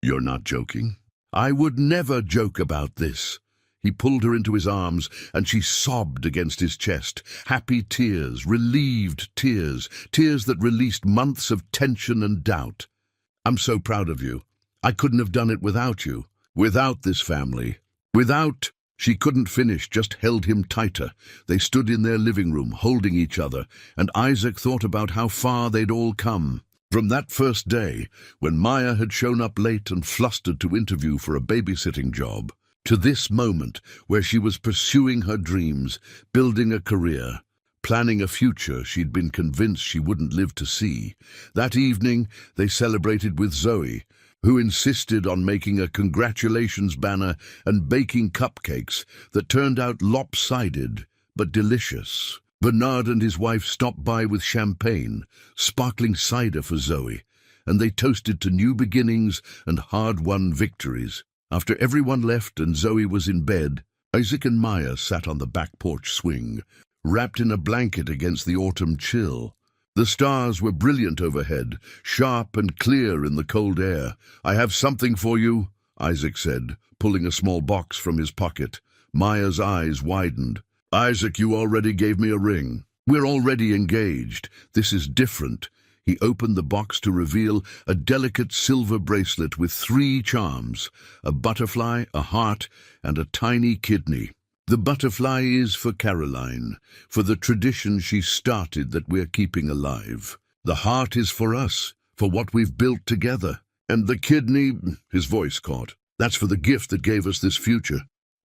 You're not joking? I would never joke about this. He pulled her into his arms, and she sobbed against his chest. Happy tears, relieved tears, tears that released months of tension and doubt. I'm so proud of you. I couldn't have done it without you, without this family, without... She couldn't finish, just held him tighter. They stood in their living room, holding each other, and Isaac thought about how far they'd all come. From that first day, when Maya had shown up late and flustered to interview for a babysitting job, to this moment where she was pursuing her dreams, building a career, planning a future she'd been convinced she wouldn't live to see. That evening, they celebrated with Zoe, who insisted on making a congratulations banner and baking cupcakes that turned out lopsided but delicious. Bernard and his wife stopped by with champagne, sparkling cider for Zoe, and they toasted to new beginnings and hard-won victories. After everyone left and Zoe was in bed, Isaac and Maya sat on the back porch swing, wrapped in a blanket against the autumn chill. The stars were brilliant overhead, sharp and clear in the cold air. I have something for you, Isaac said, pulling a small box from his pocket. Maya's eyes widened. Isaac, you already gave me a ring. We're already engaged. This is different. He opened the box to reveal a delicate silver bracelet with 3 charms, a butterfly, a heart, and a tiny kidney. The butterfly is for Caroline, for the tradition she started that we're keeping alive. The heart is for us, for what we've built together. And the kidney, his voice caught, that's for the gift that gave us this future.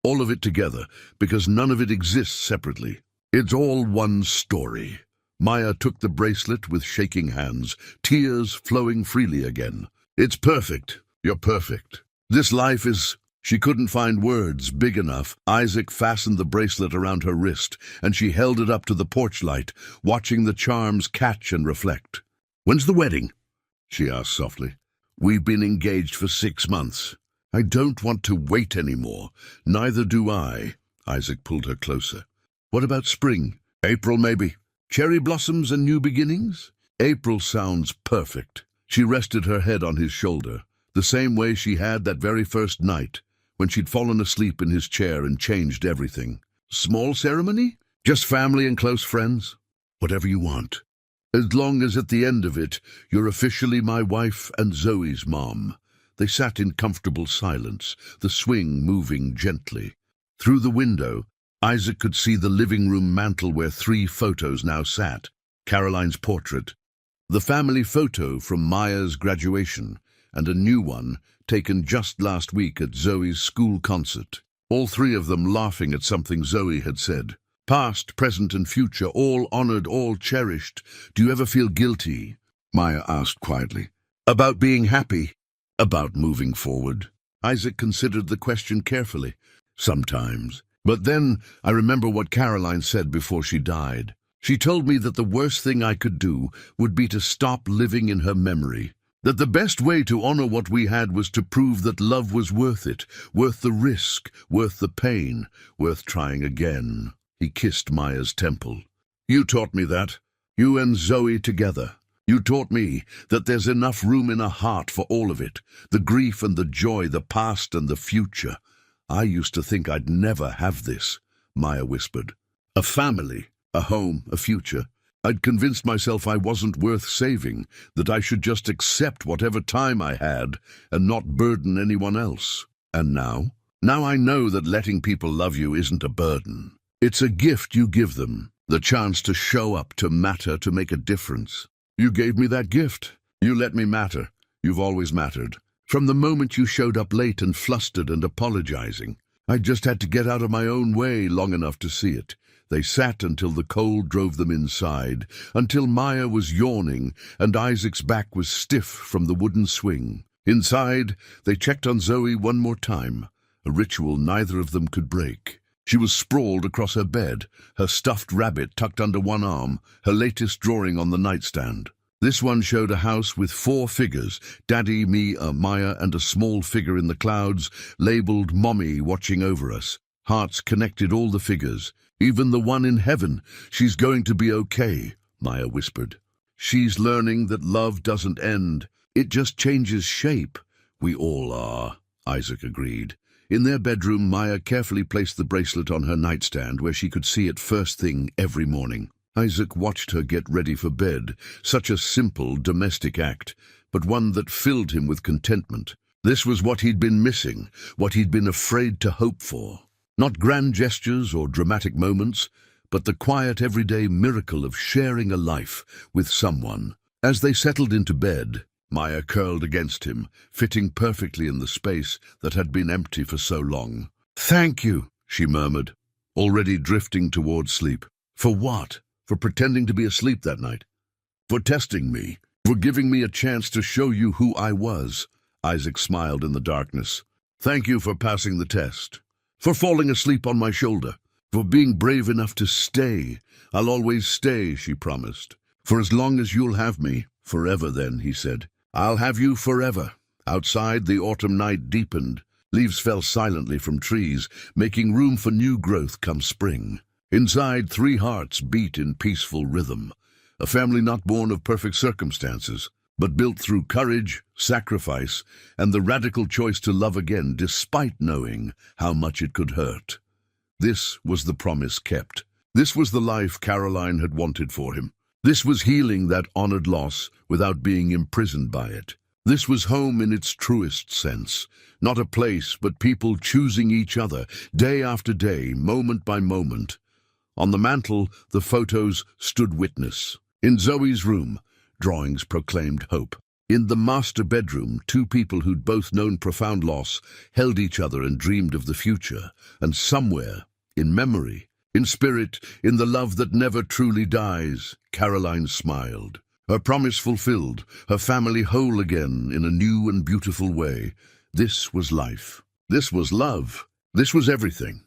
All of it together, because none of it exists separately. It's all one story. Maya took the bracelet with shaking hands, tears flowing freely again. It's perfect. You're perfect. This life is... She couldn't find words big enough. Isaac fastened the bracelet around her wrist, and she held it up to the porch light, watching the charms catch and reflect. When's the wedding? She asked softly. We've been engaged for 6 months. I don't want to wait anymore. Neither do I. Isaac pulled her closer. What about spring? April, maybe. Cherry blossoms and new beginnings? April sounds perfect. She rested her head on his shoulder, the same way she had that very first night, when she'd fallen asleep in his chair and changed everything. Small ceremony? Just family and close friends? Whatever you want. As long as at the end of it, you're officially my wife and Zoe's mom. They sat in comfortable silence, the swing moving gently. Through the window, Isaac could see the living room mantel where 3 photos now sat. Caroline's portrait, the family photo from Maya's graduation, and a new one taken just last week at Zoe's school concert. All 3 of them laughing at something Zoe had said. Past, present, and future, all honored, all cherished. Do you ever feel guilty? Maya asked quietly. About being happy? About moving forward? Isaac considered the question carefully. Sometimes. But then I remember what Caroline said before she died. She told me that the worst thing I could do would be to stop living in her memory. That the best way to honor what we had was to prove that love was worth it, worth the risk, worth the pain, worth trying again. He kissed Maya's temple. You taught me that. You and Zoe together. You taught me that there's enough room in a heart for all of it, the grief and the joy, the past and the future. I used to think I'd never have this, Maya whispered. A family, a home, a future. I'd convinced myself I wasn't worth saving, that I should just accept whatever time I had and not burden anyone else. And now? Now I know that letting people love you isn't a burden. It's a gift you give them, the chance to show up, to matter, to make a difference. You gave me that gift. You let me matter. You've always mattered. From the moment you showed up late and flustered and apologizing. I just had to get out of my own way long enough to see it. They sat until the cold drove them inside, until Maya was yawning and Isaac's back was stiff from the wooden swing. Inside, they checked on Zoe one more time, a ritual neither of them could break. She was sprawled across her bed, her stuffed rabbit tucked under one arm, her latest drawing on the nightstand. This one showed a house with 4 figures, Daddy, me, Maya, and a small figure in the clouds, labeled Mommy watching over us. Hearts connected all the figures. Even the one in heaven. She's going to be okay, Maya whispered. She's learning that love doesn't end. It just changes shape. We all are, Isaac agreed. In their bedroom, Maya carefully placed the bracelet on her nightstand where she could see it first thing every morning. Isaac watched her get ready for bed, such a simple domestic act, but one that filled him with contentment. This was what he'd been missing, what he'd been afraid to hope for. Not grand gestures or dramatic moments, but the quiet everyday miracle of sharing a life with someone. As they settled into bed, Maya curled against him, fitting perfectly in the space that had been empty for so long. "Thank you," she murmured, already drifting towards sleep. "For what? For pretending to be asleep that night? For testing me? For giving me a chance to show you who I was?" Isaac smiled in the darkness. "Thank you for passing the test. For falling asleep on my shoulder. For being brave enough to stay. I'll always stay," she promised. "For as long as you'll have me. Forever then," he said. "I'll have you forever." Outside, the autumn night deepened. Leaves fell silently from trees, making room for new growth come spring. Inside, 3 hearts beat in peaceful rhythm. A family not born of perfect circumstances, but built through courage, sacrifice, and the radical choice to love again despite knowing how much it could hurt. This was the promise kept. This was the life Caroline had wanted for him. This was healing that honored loss without being imprisoned by it. This was home in its truest sense. Not a place, but people choosing each other, day after day, moment by moment. On the mantel, the photos stood witness. In Zoe's room, drawings proclaimed hope. In the master bedroom, 2 people who'd both known profound loss held each other and dreamed of the future. And somewhere, in memory, in spirit, in the love that never truly dies, Caroline smiled. Her promise fulfilled, her family whole again in a new and beautiful way. This was life. This was love. This was everything.